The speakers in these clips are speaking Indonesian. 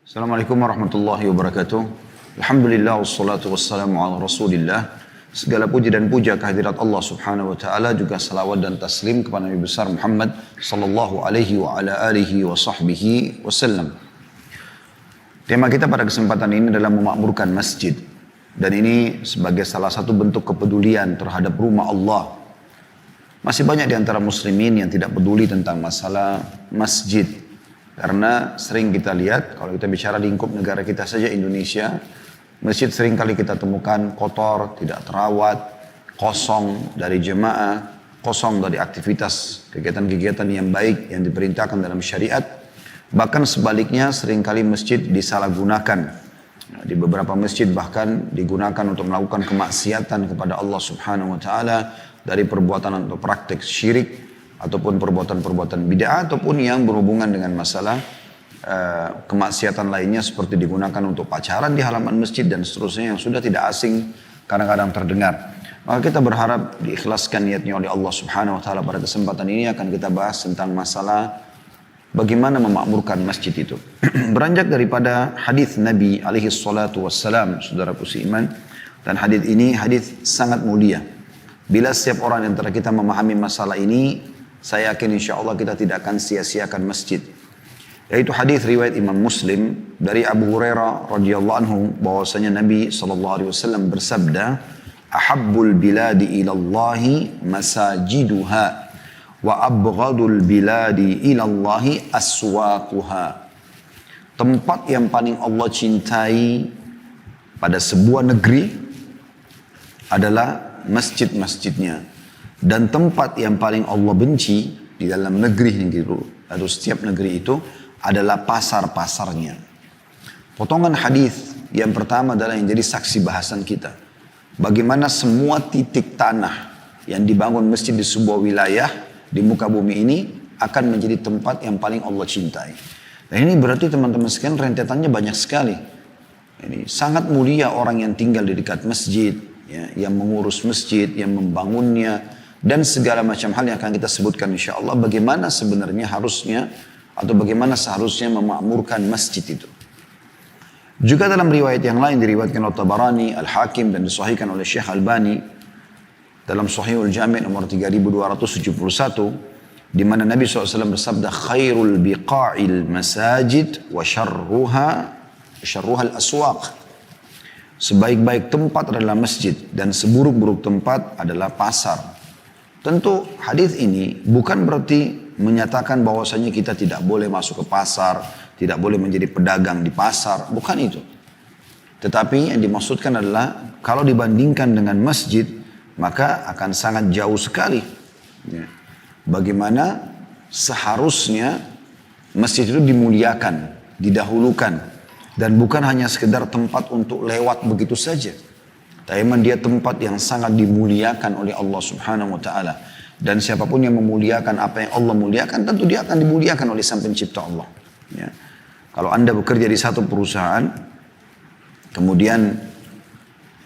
Assalamualaikum warahmatullahi wabarakatuh. Alhamdulillah wassalatu wassalamu ala rasulillah. Segala puji dan puja kehadirat Allah subhanahu wa ta'ala, juga salawat dan taslim kepada Nabi besar Muhammad sallallahu alaihi wa ala alihi wa sahbihi wasallam. Tema kita pada kesempatan ini adalah memakmurkan masjid. Dan ini sebagai salah satu bentuk kepedulian terhadap rumah Allah. Masih banyak di antara muslimin yang tidak peduli tentang masalah masjid. Karena sering kita lihat, kalau kita bicara lingkup negara kita saja Indonesia, masjid sering kali kita temukan kotor, tidak terawat, kosong dari jemaah, kosong dari aktivitas kegiatan-kegiatan yang baik yang diperintahkan dalam syariat. Bahkan sebaliknya seringkali masjid disalahgunakan. Di beberapa masjid bahkan digunakan untuk melakukan kemaksiatan kepada Allah subhanahu wa ta'ala dari perbuatan atau praktek syirik ataupun perbuatan-perbuatan bid'ah ataupun yang berhubungan dengan masalah kemaksiatan lainnya seperti digunakan untuk pacaran di halaman masjid dan seterusnya yang sudah tidak asing kadang-kadang terdengar. Maka kita berharap diikhlaskan niatnya oleh Allah subhanahu wa ta'ala. Pada kesempatan ini akan kita bahas tentang masalah bagaimana memakmurkan masjid itu. Beranjak daripada hadis Nabi alaihi salatu wassalam, saudaraku seiman, dan hadis ini hadis sangat mulia. Bila setiap orang yang antara kita memahami masalah ini, saya yakin insya Allah kita tidak akan sia-siakan masjid. Yaitu hadis riwayat Imam Muslim dari Abu Hurairah radhiyallahu anhu bahwasanya Nabi SAW bersabda, "Ahabbul biladi ilallahi masajiduha wa abghadul biladi ilallahi aswaquha." Tempat yang paling Allah cintai pada sebuah negeri adalah masjid-masjidnya. Dan tempat yang paling Allah benci di dalam negeri itu, atau setiap negeri itu, adalah pasar-pasarnya. Potongan hadis yang pertama adalah yang jadi saksi bahasan kita. Bagaimana semua titik tanah yang dibangun masjid di sebuah wilayah di muka bumi ini akan menjadi tempat yang paling Allah cintai. Dan ini berarti teman-teman sekalian rentetannya banyak sekali. Ini sangat mulia orang yang tinggal di dekat masjid, ya, yang mengurus masjid, yang membangunnya, dan segala macam hal yang akan kita sebutkan insya Allah bagaimana sebenarnya harusnya atau bagaimana seharusnya memakmurkan masjid itu. Juga dalam riwayat yang lain diriwayatkan oleh Tabarani, Al-Hakim dan disahihkan oleh Syekh Albani dalam Sahihul Jami' nomor 3271 di mana Nabi SAW bersabda, "Khairul biqa'il masajid wa syarruha al-aswaq." Sebaik-baik tempat adalah masjid dan seburuk-buruk tempat adalah pasar. Tentu hadis ini bukan berarti menyatakan bahwasanya kita tidak boleh masuk ke pasar, tidak boleh menjadi pedagang di pasar, bukan itu. Tetapi yang dimaksudkan adalah kalau dibandingkan dengan masjid, maka akan sangat jauh sekali. Ya. Bagaimana seharusnya masjid itu dimuliakan, didahulukan, dan bukan hanya sekedar tempat untuk lewat begitu saja. Tapi memang dia tempat yang sangat dimuliakan oleh Allah subhanahu wa ta'ala. Dan siapapun yang memuliakan apa yang Allah muliakan, tentu dia akan dimuliakan oleh sang pencipta Allah. Ya. Kalau Anda bekerja di satu perusahaan, kemudian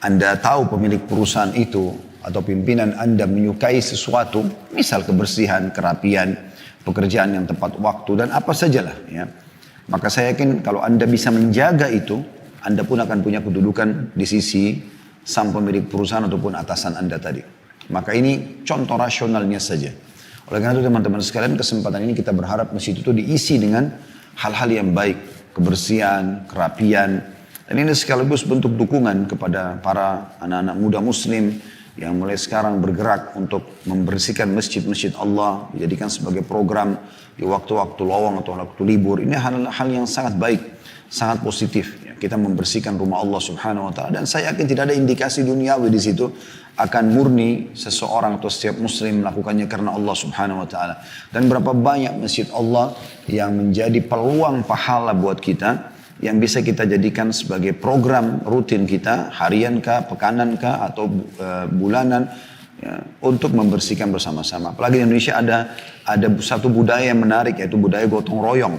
Anda tahu pemilik perusahaan itu atau pimpinan Anda menyukai sesuatu, misal kebersihan, kerapian, pekerjaan yang tepat waktu, dan apa sajalah. Ya. Maka saya yakin kalau Anda bisa menjaga itu, Anda pun akan punya kedudukan di sisi sang pemilik perusahaan ataupun atasan Anda tadi. Maka ini contoh rasionalnya saja. Oleh karena itu teman-teman sekalian, kesempatan ini kita berharap masjid itu diisi dengan hal-hal yang baik, kebersihan, kerapian. Dan ini sekaligus bentuk dukungan kepada para anak-anak muda muslim yang mulai sekarang bergerak untuk membersihkan masjid-masjid Allah, dijadikan sebagai program di waktu-waktu lowong atau waktu libur. Ini hal-hal yang sangat baik, sangat positif. Kita membersihkan rumah Allah subhanahu wa ta'ala. Dan saya yakin tidak ada indikasi duniawi di situ. Akan murni seseorang atau setiap muslim melakukannya karena Allah subhanahu wa ta'ala. Dan berapa banyak masjid Allah yang menjadi peluang pahala buat kita. Yang bisa kita jadikan sebagai program rutin kita. Harian kah, pekanan kah, atau bulanan. Ya, untuk membersihkan bersama-sama. Apalagi di Indonesia ada satu budaya yang menarik, yaitu budaya gotong royong.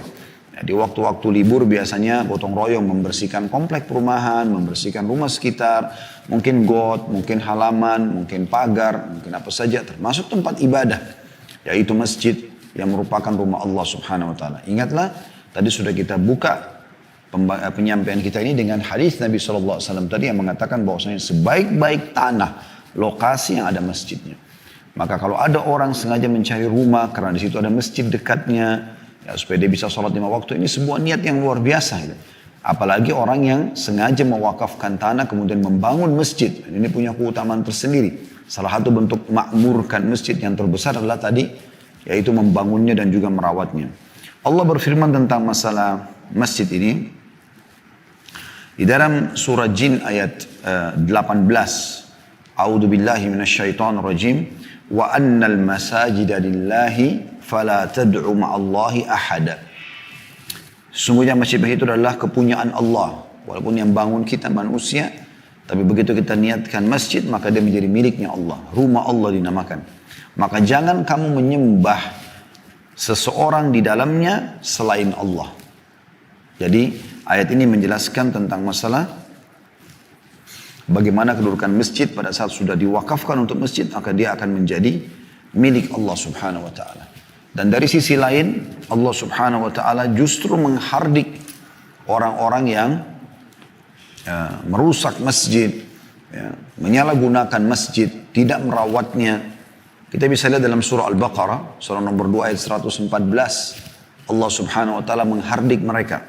Di waktu-waktu libur biasanya gotong royong membersihkan komplek perumahan, membersihkan rumah sekitar, mungkin got, mungkin halaman, mungkin pagar, mungkin apa saja, termasuk tempat ibadah, yaitu masjid yang merupakan rumah Allah subhanahu wa ta'ala. Ingatlah, tadi sudah kita buka penyampaian kita ini dengan hadis Nabi SAW tadi yang mengatakan bahwasanya sebaik-baik tanah lokasi yang ada masjidnya. Maka kalau ada orang sengaja mencari rumah karena di situ ada masjid dekatnya, ya, supaya dia bisa sholat 5 waktu, ini sebuah niat yang luar biasa. Gitu. Apalagi orang yang sengaja mewakafkan tanah kemudian membangun masjid, ini punya keutamaan tersendiri. Salah satu bentuk makmurkan masjid yang terbesar adalah tadi, yaitu membangunnya dan juga merawatnya. Allah berfirman tentang masalah masjid ini di dalam surah Jin ayat 18. A'udzu billahi minasyaitonir rajim. Wa annal masajida lillahi fala tad'u ma'allahi ahada. Sesungguhnya masjid-masjid itu adalah kepunyaan Allah. Walaupun yang bangun kita manusia, tapi begitu kita niatkan masjid, maka dia menjadi miliknya Allah. Rumah Allah dinamakan. Maka jangan kamu menyembah seseorang di dalamnya selain Allah. Jadi ayat ini menjelaskan tentang masalah bagaimana kedudukan masjid pada saat sudah diwakafkan untuk masjid, maka dia akan menjadi milik Allah subhanahu wa ta'ala. Dan dari sisi lain, Allah subhanahu wa ta'ala justru menghardik orang-orang yang merusak masjid, ya, menyalahgunakan masjid, tidak merawatnya. Kita bisa lihat dalam surah Al-Baqarah, surah nomor 2 ayat 114, Allah subhanahu wa ta'ala menghardik mereka.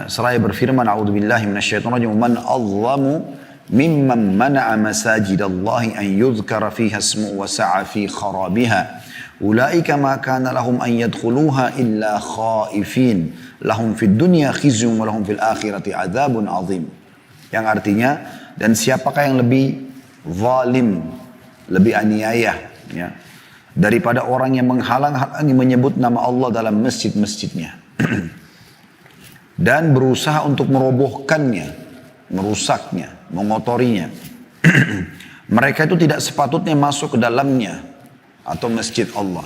Seraya berfirman, a'udzubillahi minasyaitonir rajim, man azlamu mimman mana'a masajidallahi an yudhkara fiha ismuhu wa sa'a fi kharabiha ulaika ma kana lahum an yadkhuluha illa khaifin lahum fid dunya khizyun wa lahum fil akhirati adzabun azim. Yang artinya, dan siapakah yang lebih zalim, lebih aniaya, ya, daripada orang yang menghalang-halangi menyebut nama Allah dalam masjid-masjidnya dan berusaha untuk merobohkannya, merusaknya, mengotorinya. Mereka itu tidak sepatutnya masuk ke dalamnya atau masjid Allah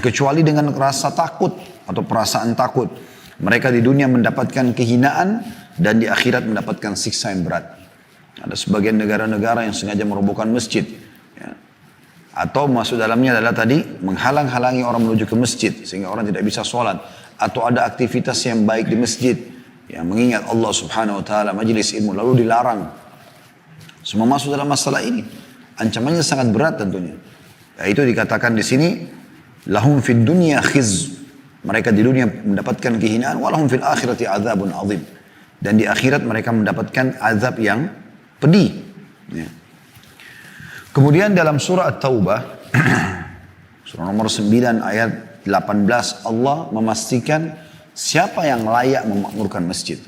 kecuali dengan rasa takut atau perasaan takut. Mereka di dunia mendapatkan kehinaan dan di akhirat mendapatkan siksa yang berat. Ada sebagian negara-negara yang sengaja merobohkan masjid, ya, atau masuk dalamnya adalah tadi menghalang-halangi orang menuju ke masjid sehingga orang tidak bisa sholat. Atau ada aktivitas yang baik di masjid, yang mengingat Allah subhanahu wa ta'ala, majelis ilmu, lalu dilarang. Semua masuk dalam masalah ini. Ancamannya sangat berat tentunya. Itu dikatakan di sini, lahum fid dunya khiz. Mereka di dunia mendapatkan kehinaan, walahum fil akhirati azabun azim. Dan di akhirat mereka mendapatkan azab yang pedih. Ya. Kemudian dalam surah At-Taubah, surah nomor 9 ayat 18, Allah memastikan siapa yang layak memakmurkan masjid.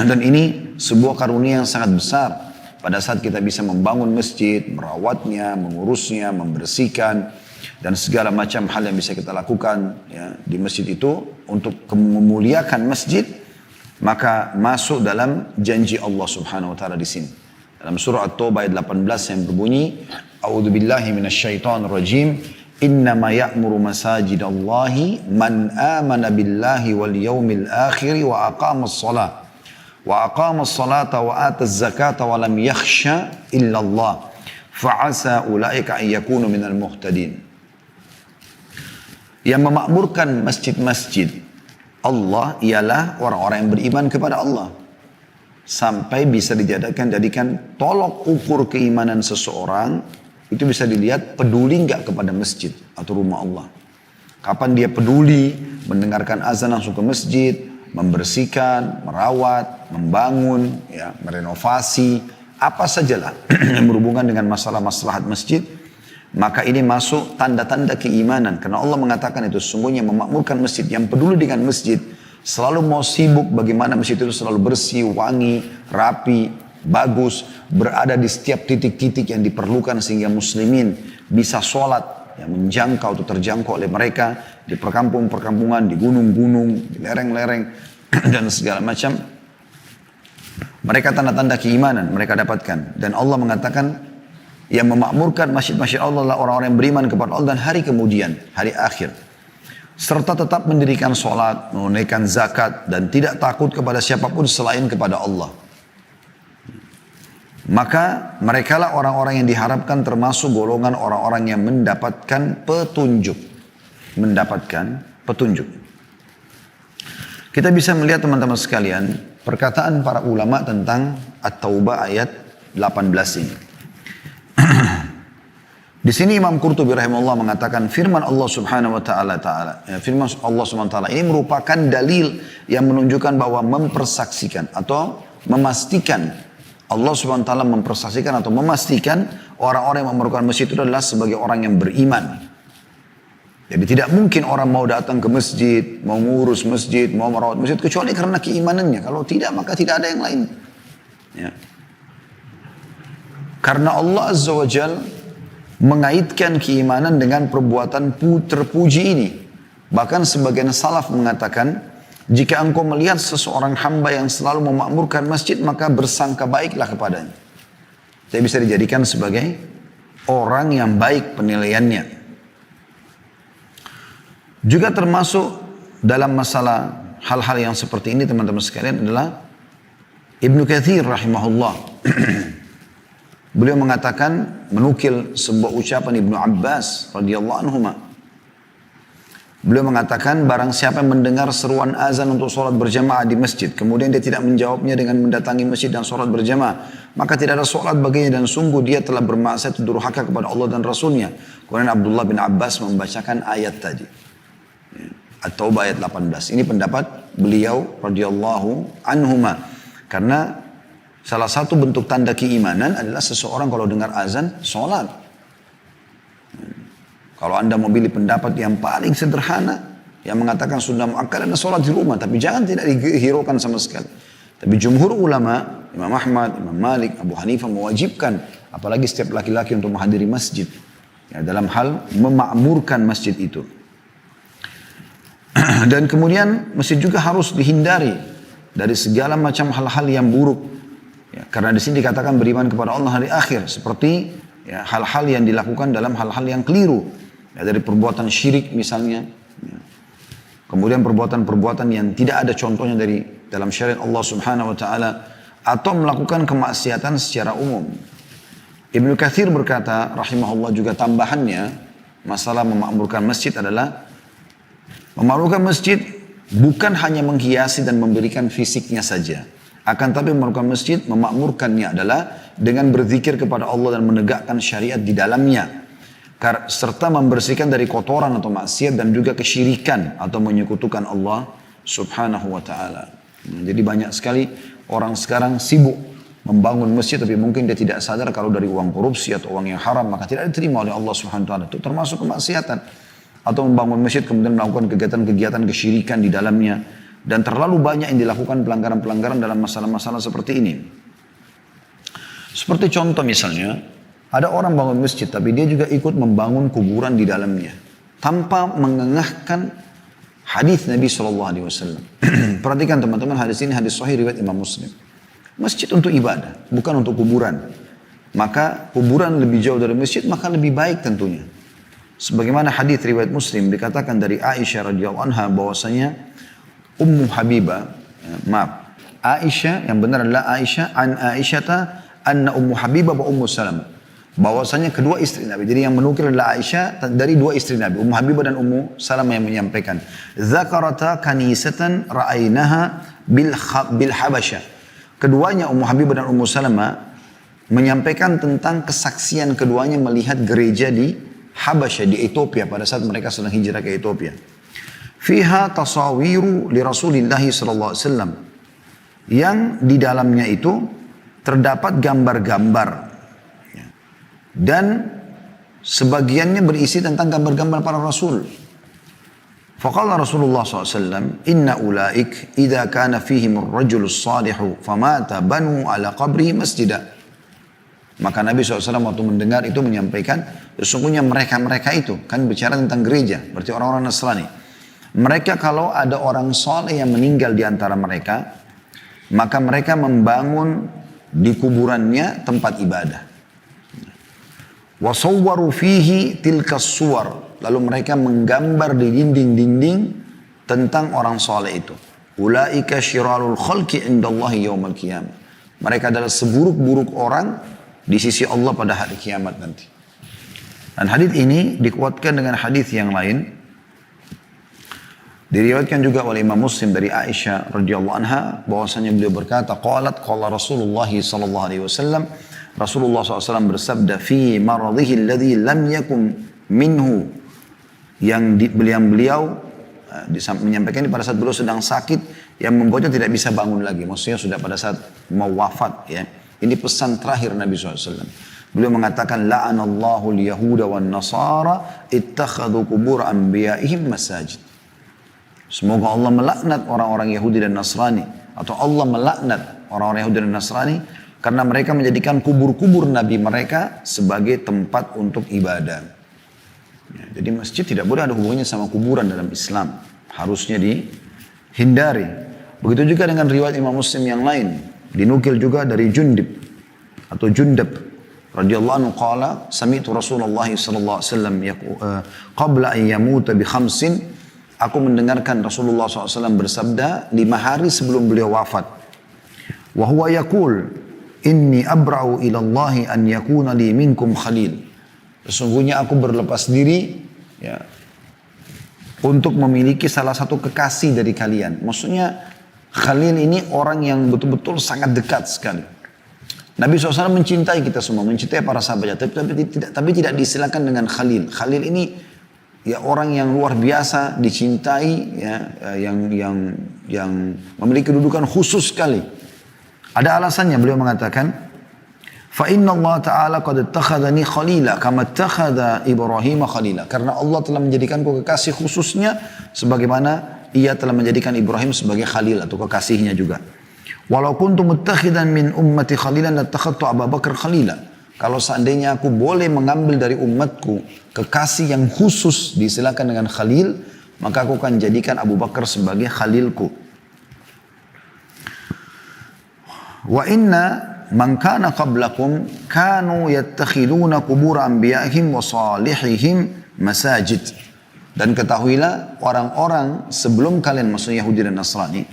Dan ini sebuah karunia yang sangat besar pada saat kita bisa membangun masjid, merawatnya, mengurusnya, membersihkan, dan segala macam hal yang bisa kita lakukan, ya, di masjid itu untuk memuliakan masjid, maka masuk dalam janji Allah subhanahu wa ta'ala di sini. Dalam surah At-Taubah ayat 18 yang berbunyi, A'udzubillahi minasyaitonir rajim. Innama ya'muru masajidallahi man amana billahi wal yawmil akhir wa aqamas salata wa ataz zakata wa lam yakhsha illa Allah fa'asa ulaika an yakunu minal muhtadin. Yang memakmurkan masjid-masjid Allah ialah orang-orang yang beriman kepada Allah, sampai bisa dijadikan tolok ukur keimanan seseorang. Itu bisa dilihat peduli nggak kepada masjid atau rumah Allah. Kapan dia peduli mendengarkan azan langsung ke masjid, membersihkan, merawat, membangun, ya, merenovasi, apa sajalah yang berhubungan dengan masalah maslahat masjid, maka ini masuk tanda-tanda keimanan. Karena Allah mengatakan itu, sesungguhnya memakmurkan masjid, yang peduli dengan masjid, selalu mau sibuk bagaimana masjid itu selalu bersih, wangi, rapi, bagus, berada di setiap titik-titik yang diperlukan sehingga muslimin bisa sholat yang menjangkau atau terjangkau oleh mereka di perkampungan, di gunung-gunung, di lereng-lereng dan segala macam. Mereka tanda-tanda keimanan mereka dapatkan, dan Allah mengatakan yang memakmurkan masjid-masjid Allah adalah orang-orang yang beriman kepada Allah dan hari kemudian, hari akhir, serta tetap mendirikan sholat, menunaikan zakat, dan tidak takut kepada siapapun selain kepada Allah. Maka merekalah orang-orang yang diharapkan termasuk golongan orang-orang yang mendapatkan petunjuk. Mendapatkan petunjuk. Kita bisa melihat teman-teman sekalian, perkataan para ulama tentang At-Taubah ayat 18 ini. Di sini Imam Qurtubi rahimahullah mengatakan firman Allah Subhanahu wa taala firman Allah Subhanahu wa taala ini merupakan dalil yang menunjukkan bahwa mempersaksikan atau memastikan Allah Subhanahu wa taala mempersaksikan atau memastikan orang-orang yang memerlukan masjid itu adalah sebagai orang yang beriman. Jadi tidak mungkin orang mau datang ke masjid, mau ngurus masjid, mau merawat masjid kecuali karena keimanannya. Kalau tidak maka tidak ada yang lain. Ya. Karena Allah Azza wa Jal mengaitkan keimanan dengan perbuatan terpuji ini. Bahkan sebagian salaf mengatakan, jika engkau melihat seseorang hamba yang selalu memakmurkan masjid, maka bersangka baiklah kepadanya. Jadi bisa dijadikan sebagai orang yang baik penilaiannya. Juga termasuk dalam masalah hal-hal yang seperti ini teman-teman sekalian adalah Ibnu Katsir rahimahullah. Beliau mengatakan, menukil sebuah ucapan Ibnu Abbas radhiyallahu anhuma. Beliau mengatakan, barang siapa yang mendengar seruan azan untuk sholat berjamaah di masjid, kemudian dia tidak menjawabnya dengan mendatangi masjid dan sholat berjamaah, maka tidak ada sholat baginya dan sungguh dia telah bermaksiat durhaka kepada Allah dan Rasulnya. Kemudian Abdullah bin Abbas membacakan ayat tadi. At-Taubah ayat 18. Ini pendapat beliau radhiyallahu anhuma. Karena salah satu bentuk tanda keimanan adalah seseorang kalau dengar azan, sholat. Kalau anda mau pilih pendapat yang paling sederhana, yang mengatakan sunnah muakkad adalah sholat di rumah, tapi jangan tidak dihiraukan sama sekali. Tapi jumhur ulama, Imam Ahmad, Imam Malik, Abu Hanifah mewajibkan, apalagi setiap laki-laki untuk menghadiri masjid. Ya, dalam hal memakmurkan masjid itu. Dan kemudian masjid juga harus dihindari dari segala macam hal-hal yang buruk. Ya, karena di sini dikatakan beriman kepada Allah hari akhir, seperti ya, hal-hal yang dilakukan dalam hal-hal yang keliru. Ya, dari perbuatan syirik misalnya. Ya. Kemudian perbuatan-perbuatan yang tidak ada contohnya dari dalam syariat Allah Subhanahu wa taala, atau melakukan kemaksiatan secara umum. Ibnu Katsir berkata rahimahullah juga tambahannya, masalah memakmurkan masjid adalah memakmurkan masjid bukan hanya menghiasi dan memberikan fisiknya saja. Akan tapi memakmurkan masjid, memakmurkannya adalah dengan berzikir kepada Allah dan menegakkan syariat di dalamnya. Serta membersihkan dari kotoran atau maksiat dan juga kesyirikan atau menyekutukan Allah Subhanahu wa ta'ala. Jadi banyak sekali orang sekarang sibuk membangun masjid tapi mungkin dia tidak sadar kalau dari uang korupsi atau uang yang haram maka tidak diterima oleh Allah Subhanahu wa ta'ala. Itu termasuk kemaksiatan. Atau membangun masjid kemudian melakukan kegiatan-kegiatan kesyirikan di dalamnya. Dan terlalu banyak yang dilakukan pelanggaran-pelanggaran dalam masalah-masalah seperti ini. Seperti contoh misalnya, ada orang bangun masjid tapi dia juga ikut membangun kuburan di dalamnya. Tanpa mengengahkan hadis Nabi SAW. Perhatikan teman-teman, hadis ini hadis sahih riwayat Imam Muslim. Masjid untuk ibadah, bukan untuk kuburan. Maka kuburan lebih jauh dari masjid, maka lebih baik tentunya. Sebagaimana hadis riwayat Muslim dikatakan dari Aisyah radhiyallahu anha bahwasanya Ummu Habibah, Aisyah yang benar adalah Aisyah an Aisyata anna Ummu Habibah wa Ummu Salamah. Bahwasanya kedua istri Nabi. Jadi yang menukil adalah Aisyah dari dua istri Nabi, Ummu Habibah dan Ummu Salamah yang menyampaikan. Zakarata kanisatan ra'ainaha bil Habasyah. Keduanya Ummu Habibah dan Ummu Salamah menyampaikan tentang kesaksian keduanya melihat gereja di Habasyah di Ethiopia pada saat mereka sedang hijrah ke Ethiopia. Fiha tasawiru li Rasulillah sallallahu alaihi wasallam. Yang di dalamnya itu terdapat gambar-gambar. Dan sebagiannya berisi tentang gambar-gambar para rasul. Faqala Rasulullah SAW, Inna ulaik idha kana fihim ar-rajulus salihu famata banu ala qabrihi masjidah. Maka Nabi SAW waktu mendengar itu menyampaikan, sesungguhnya mereka-mereka itu, kan bicara tentang gereja, berarti orang-orang Nasrani. Mereka kalau ada orang soleh yang meninggal di antara mereka, maka mereka membangun di kuburannya tempat ibadah. Wasawwaru fihi tilkas suwar. Lalu mereka menggambar di dinding-dinding tentang orang soleh itu. Ulaika syirarul khalqi indallahi yawmal qiyamah. Mereka adalah seburuk-buruk orang di sisi Allah pada hari kiamat nanti. Dan hadis ini dikuatkan dengan hadis yang lain Diriwayatkan juga oleh Imam Muslim dari Aisyah radhiyallahu anha bahwasanya beliau berkata, qala Rasulullah sallallahu alaihi wasallam, Rasulullah SAW bersabda, fi maradhihi alladhi lam yakun minhu, yang beliau menyampaikan ini pada saat beliau sedang sakit yang membuatnya tidak bisa bangun lagi. Maksudnya sudah pada saat mau wafat ya. Ini pesan terakhir Nabi SAW. Beliau mengatakan, la'anallahu al-yahuda wan nasara ittakhadhu qubur anbiya'ihim masajid. Semoga Allah melaknat orang-orang Yahudi dan Nasrani, atau Allah melaknat orang-orang Yahudi dan Nasrani karena mereka menjadikan kubur-kubur Nabi mereka sebagai tempat untuk ibadah. Ya, jadi masjid tidak boleh ada hubungannya sama kuburan dalam Islam. Harusnya dihindari. Begitu juga dengan riwayat Imam Muslim yang lain. Dinukil juga dari Jundab radhiyallahu anhu qala sami'tu Rasulullah sallallahu alaihi wasallam qabla an yamuta bi khamsin. Aku mendengarkan Rasulullah SAW bersabda 5 hari sebelum beliau wafat. Wa huwa yaqul inni abra'u ila Allah an yakuna li minkum khalil. Sesungguhnya aku berlepas diri ya, untuk memiliki salah satu kekasih dari kalian. Maksudnya khalil ini orang yang betul-betul sangat dekat sekali. Nabi SAW mencintai kita semua, mencintai para sahabatnya, tapi tidak diistilahkan dengan khalil. Khalil ini ya orang yang luar biasa dicintai ya, yang memiliki kedudukan khusus sekali. Ada alasannya, beliau mengatakan, fa inna Allah Ta'ala qad ittakhadhani khalila kama ittakhadha Ibrahim khalila. Karena Allah telah menjadikanku kekasih khususnya sebagaimana ia telah menjadikan Ibrahim sebagai khalil atau kekasihnya juga. Walau kuntu muttakhidan min ummati khalilan lattakhadtu Abu Bakar khalila. Kalau seandainya aku boleh mengambil dari umatku kekasih yang khusus diistilahkan dengan khalil, maka aku akan jadikan Abu Bakar sebagai khalilku. Wa inna man kana qablakum kanu yattakhiduna qubur anbiya'ihim wa salihihim masajid. Dan ketahuilah orang-orang sebelum kalian, maksudnya Yahudi dan Nasrani,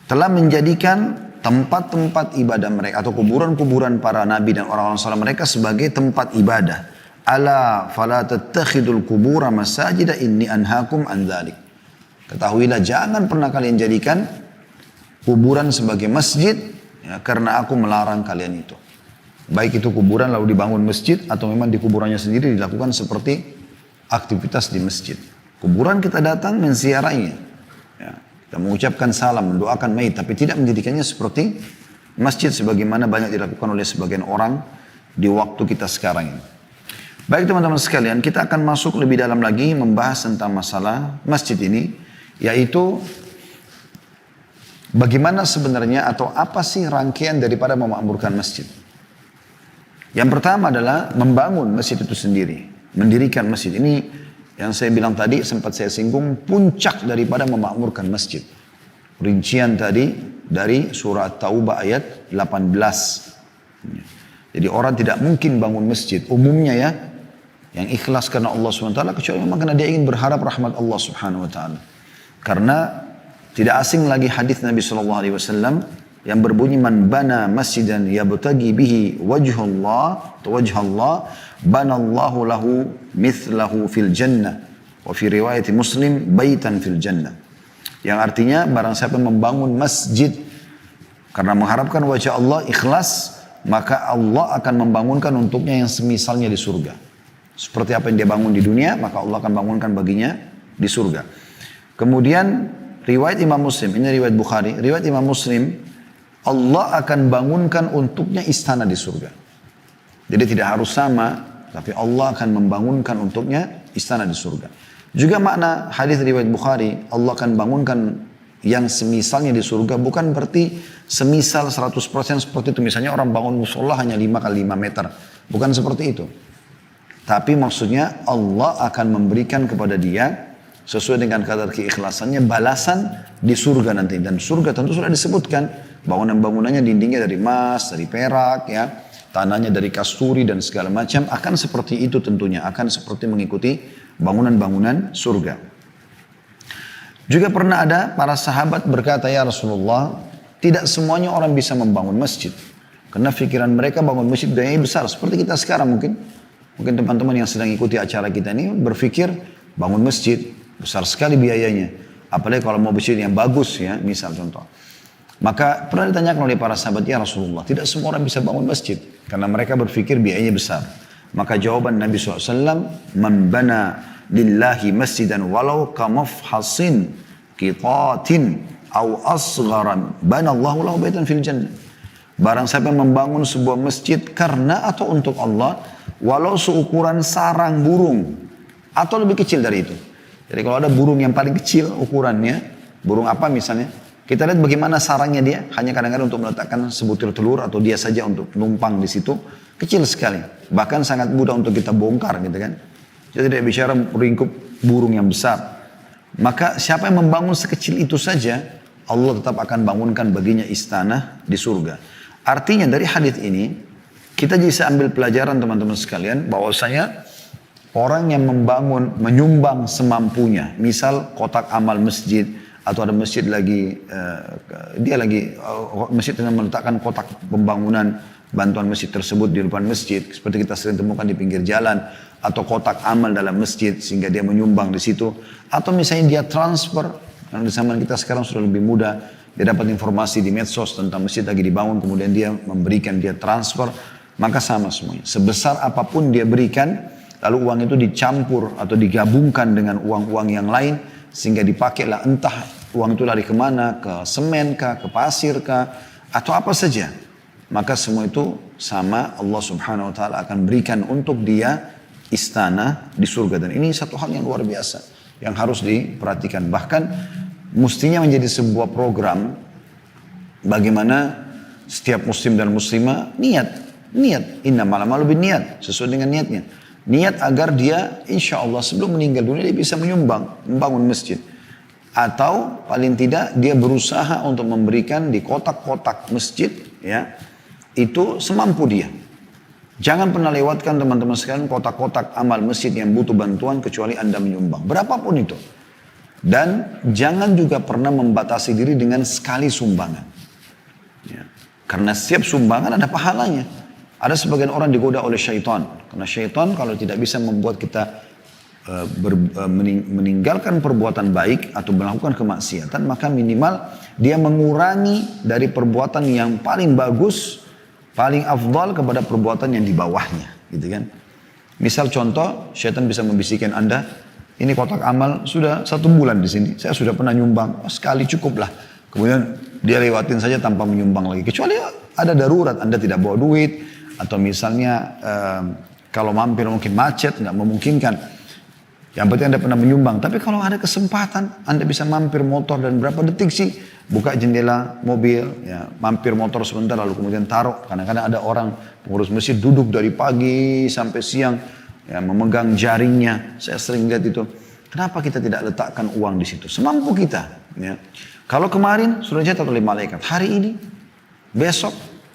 telah menjadikan tempat-tempat ibadah mereka atau kuburan-kuburan para nabi dan orang-orang saleh mereka sebagai tempat ibadah. Ala fala tattakhidul qubura masajida inni anhaakum an dzalik. Ketahuilah jangan pernah kalian jadikan kuburan sebagai masjid ya, karena aku melarang kalian itu. Baik itu kuburan lalu dibangun masjid atau memang di kuburannya sendiri dilakukan seperti aktivitas di masjid. Kuburan kita datang menziarahinya. Ya. Kita mengucapkan salam, mendoakan mayit, tapi tidak menjadikannya seperti masjid sebagaimana banyak dilakukan oleh sebagian orang di waktu kita sekarang ini. Baik teman-teman sekalian, kita akan masuk lebih dalam lagi membahas tentang masalah masjid ini, yaitu bagaimana sebenarnya atau apa sih rangkaian daripada memakmurkan masjid. Yang pertama adalah membangun masjid itu sendiri, mendirikan masjid. Ini yang saya bilang tadi, sempat saya singgung, puncak daripada memakmurkan masjid. Rincian tadi dari surah Taubah ayat 18. Jadi orang tidak mungkin bangun masjid, umumnya ya, yang ikhlas karena Allah SWT, kecuali memang karena dia ingin berharap rahmat Allah SWT. Karena tidak asing lagi hadis Nabi SAW yang berbunyi, man bana masjidan yabtagi bihi wajhullah atau wajhallah banallahu lahu mithlahu fil jannah wa fi riwayat Muslim baitan fil jannah. Yang artinya barang siapa membangun masjid karena mengharapkan wajah Allah ikhlas, maka Allah akan membangunkan untuknya yang semisalnya di surga. Seperti apa yang dia bangun di dunia, maka Allah akan bangunkan baginya di surga. Kemudian riwayat Imam Muslim, ini riwayat Bukhari, riwayat Imam Muslim, Allah akan bangunkan untuknya istana di surga. Jadi tidak harus sama, tapi Allah akan membangunkan untuknya istana di surga. Juga makna hadis riwayat Bukhari, Allah akan bangunkan yang semisalnya di surga, bukan berarti semisal 100% seperti itu. Misalnya orang bangun musola hanya 5 kali 5 meter. Bukan seperti itu. Tapi maksudnya Allah akan memberikan kepada dia sesuai dengan kadar keikhlasannya balasan di surga nanti. Dan surga tentu sudah disebutkan. Bangunan-bangunannya dindingnya dari emas, dari perak, ya, tanahnya dari kasturi dan segala macam, akan seperti itu tentunya, akan seperti mengikuti bangunan-bangunan surga. Juga pernah ada para sahabat berkata, ya Rasulullah, tidak semuanya orang bisa membangun masjid. Karena pikiran mereka bangun masjid biayanya besar, seperti kita sekarang mungkin. Mungkin teman-teman yang sedang ikuti acara kita ini berpikir bangun masjid Besar sekali biayanya. Apalagi kalau mau masjid yang bagus ya, misal contoh. Maka pernah ditanyakan oleh para sahabat, ya Rasulullah, tidak semua orang bisa bangun masjid. Karena mereka berpikir biayanya besar. Maka jawaban Nabi SAW, man bana lillahi masjidan walau kamafhasin qitatin au asgharan banallahu lahu baitan fil jannah. Barang siapa yang membangun sebuah masjid karena atau untuk Allah, walau seukuran sarang burung atau lebih kecil dari itu. Jadi kalau ada burung yang paling kecil ukurannya, burung apa misalnya, kita lihat bagaimana sarangnya dia, hanya kadang-kadang untuk meletakkan sebutir telur atau dia saja untuk numpang di situ, kecil sekali. Bahkan sangat mudah untuk kita bongkar gitu kan. Jadi tidak bicara ringkup burung yang besar. Maka siapa yang membangun sekecil itu saja, Allah tetap akan bangunkan baginya istana di surga. Artinya dari hadis ini, kita bisa ambil pelajaran teman-teman sekalian, bahwasanya orang yang membangun, menyumbang semampunya, misal kotak amal masjid, atau ada masjid lagi, masjid dengan meletakkan kotak pembangunan, bantuan masjid tersebut di depan masjid, seperti kita sering temukan di pinggir jalan, atau kotak amal dalam masjid, sehingga dia menyumbang di situ, atau misalnya dia transfer, karena di zaman kita sekarang sudah lebih mudah, dia dapat informasi di medsos tentang masjid lagi dibangun, kemudian dia memberikan, dia transfer, maka sama semuanya. Sebesar apapun dia berikan, lalu uang itu dicampur atau digabungkan dengan uang-uang yang lain, sehingga dipakailah entah uang itu lari kemana, ke semen kah, ke pasir kah, atau apa saja. Maka semua itu sama, Allah Subhanahu Wa Taala akan berikan untuk dia istana di surga. Dan ini satu hal yang luar biasa, yang harus diperhatikan. Bahkan mestinya menjadi sebuah program bagaimana setiap muslim dan muslimah niat, innamal a'malu binniyat, sesuai dengan niatnya. Niat agar dia insya Allah sebelum meninggal dunia dia bisa membangun masjid. Atau paling tidak dia berusaha untuk memberikan di kotak-kotak masjid, ya, itu semampu dia. Jangan pernah lewatkan teman-teman sekalian kotak-kotak amal masjid yang butuh bantuan kecuali Anda menyumbang. Berapapun itu. Dan jangan juga pernah membatasi diri dengan sekali sumbangan. Ya. Karena setiap sumbangan ada pahalanya. Ada sebagian orang digoda oleh syaitan. Karena syaitan kalau tidak bisa membuat kita meninggalkan perbuatan baik atau melakukan kemaksiatan, maka minimal dia mengurangi dari perbuatan yang paling bagus, paling afdal kepada perbuatan yang di bawahnya. Gitu kan. Misal contoh, syaitan bisa membisikkan Anda, ini kotak amal sudah 1 bulan di sini. Saya sudah pernah nyumbang, sekali cukup lah. Kemudian dia lewatin saja tanpa menyumbang lagi. Kecuali ada darurat, Anda tidak bawa duit. Atau misalnya kalau mampir mungkin macet, nggak memungkinkan. Yang penting Anda pernah menyumbang. Tapi kalau ada kesempatan, Anda bisa mampir motor dan berapa detik sih. Buka jendela mobil, ya, mampir motor sebentar lalu kemudian taruh. Kadang-kadang ada orang pengurus masjid duduk dari pagi sampai siang. Ya, memegang jaringnya, saya sering lihat itu. Kenapa kita tidak letakkan uang di situ? Semampu kita. Ya. Kalau kemarin sudah dicatat oleh malaikat, hari ini, besok,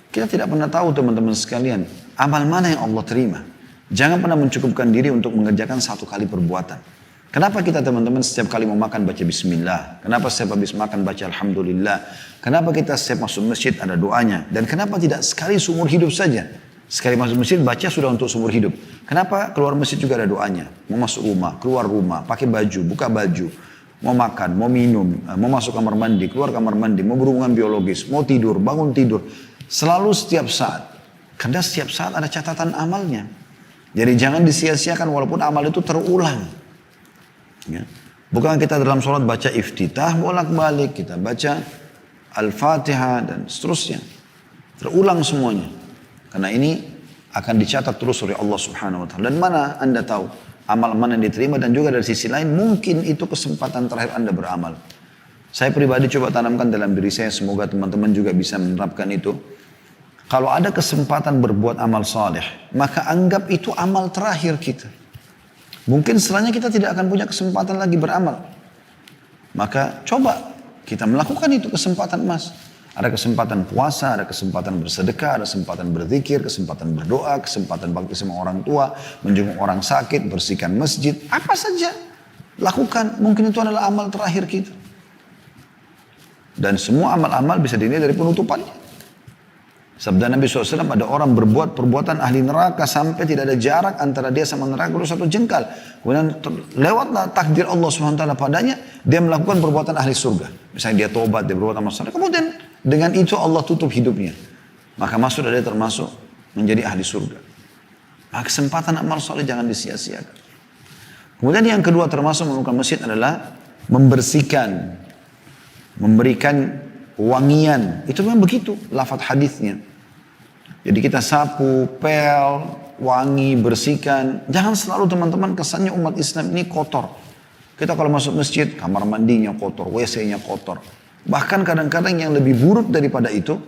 kita tidak pernah tahu teman-teman sekalian, amal mana yang Allah terima. Jangan pernah mencukupkan diri untuk mengerjakan 1 kali perbuatan. Kenapa kita teman-teman setiap kali mau makan baca bismillah? Kenapa setiap habis makan baca alhamdulillah? Kenapa kita setiap masuk masjid ada doanya? Dan kenapa tidak sekali seumur hidup saja? Sekali masuk masjid baca sudah untuk seumur hidup. Kenapa keluar masjid juga ada doanya? Mau masuk rumah, keluar rumah, pakai baju, buka baju. Mau makan, mau minum, mau masuk kamar mandi, keluar kamar mandi, mau berhubungan biologis, mau tidur, bangun tidur. Selalu setiap saat. Karena setiap saat ada catatan amalnya. Jadi jangan disia-siakan walaupun amal itu terulang. Ya. Bukan kita dalam sholat baca iftitah bolak-balik, kita baca Al-Fatihah dan seterusnya. Terulang semuanya. Karena ini akan dicatat terus oleh Allah Subhanahu Wa Taala. Dan mana Anda tahu amal mana yang diterima, dan juga dari sisi lain mungkin itu kesempatan terakhir Anda beramal. Saya pribadi coba tanamkan dalam diri saya, semoga teman-teman juga bisa menerapkan itu. Kalau ada kesempatan berbuat amal saleh, maka anggap itu amal terakhir kita. Mungkin setelahnya kita tidak akan punya kesempatan lagi beramal. Maka coba kita melakukan itu kesempatan emas. Ada kesempatan puasa, ada kesempatan bersedekah, ada kesempatan berzikir, kesempatan berdoa, kesempatan bakti sama orang tua, menjenguk orang sakit, bersihkan masjid, apa saja. Lakukan, mungkin itu adalah amal terakhir kita. Dan semua amal-amal bisa dinilai dari penutupannya. Sabda Nabi SAW, ada orang berbuat perbuatan ahli neraka sampai tidak ada jarak antara dia sama neraka itu satu jengkal. Kemudian lewatlah takdir Allah SWT padanya, dia melakukan perbuatan ahli surga. Misalnya dia tobat, dia berbuat amal saleh, kemudian dengan itu Allah tutup hidupnya. Maka masuk dia termasuk menjadi ahli surga. Maka kesempatan amal saleh jangan disia-siakan. Kemudian yang kedua termasuk melakukan masjid adalah membersihkan, memberikan wangian. Itu memang begitu lafaz hadisnya. Jadi kita sapu, pel, wangi, bersihkan. Jangan selalu teman-teman kesannya umat Islam ini kotor. Kita kalau masuk masjid, kamar mandinya kotor, WC-nya kotor. Bahkan kadang-kadang yang lebih buruk daripada itu,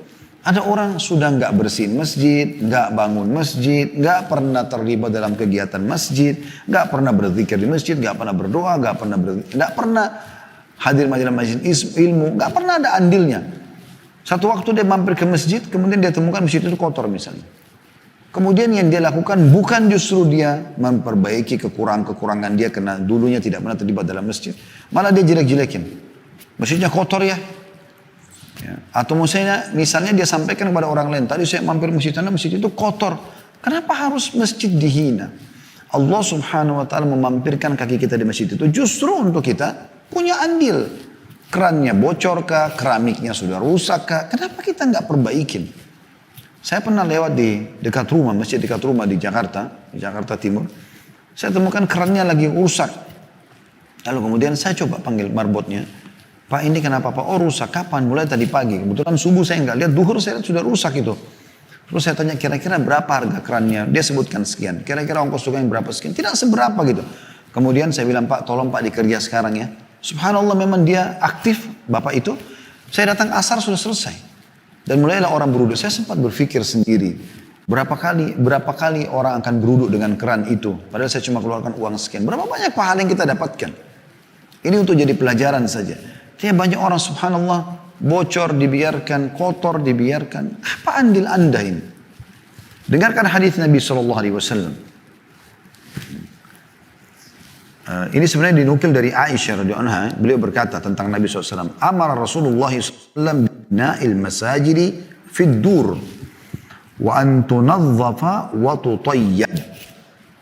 ada orang sudah nggak bersihin masjid, nggak bangun masjid, nggak pernah terlibat dalam kegiatan masjid, nggak pernah berzikir di masjid, nggak pernah berdoa, nggak pernah hadir majelis ilmu, nggak pernah ada andilnya. Satu waktu dia mampir ke masjid, kemudian dia temukan masjid itu kotor misalnya. Kemudian yang dia lakukan bukan justru dia memperbaiki kekurangan dia karena dulunya tidak pernah terlibat dalam masjid. Malah dia jelek-jelekin. Masjidnya kotor ya. Atau misalnya dia sampaikan kepada orang lain, tadi saya mampir masjid itu kotor. Kenapa harus masjid dihina? Allah Subhanahu wa ta'ala memampirkan kaki kita di masjid itu justru untuk kita punya andil. Kerannya bocor kah, keramiknya sudah rusak kah, kenapa kita nggak perbaikin? Saya pernah lewat di dekat rumah, masjid dekat rumah di Jakarta Timur. Saya temukan kerannya lagi rusak. Lalu kemudian saya coba panggil marbotnya. Pak ini kenapa Pak? Oh rusak, kapan? Mulai tadi pagi. Kebetulan subuh saya nggak lihat, duhur saya lihat sudah rusak itu. Terus saya tanya kira-kira berapa harga kerannya? Dia sebutkan sekian. Kira-kira ongkos tukangnya berapa sekian? Tidak seberapa gitu. Kemudian saya bilang Pak tolong Pak dikerja sekarang ya. Subhanallah memang dia aktif bapak itu. Saya datang asar sudah selesai. Dan mulailah orang beruduk. Saya sempat berpikir sendiri. Berapa kali orang akan beruduk dengan keran itu. Padahal saya cuma keluarkan uang sekian. Berapa banyak pahala yang kita dapatkan. Ini untuk jadi pelajaran saja. Dia banyak orang subhanallah. Bocor dibiarkan, kotor dibiarkan. Apa andil anda ini? Dengarkan hadis Nabi SAW. Ini sebenarnya dinukil dari Aisyah radhiyallahu anha. Beliau berkata tentang Nabi SAW. Amara Rasulullah SAW bina'il masajidi fid dur wa an tunadzafa wa tutayyab.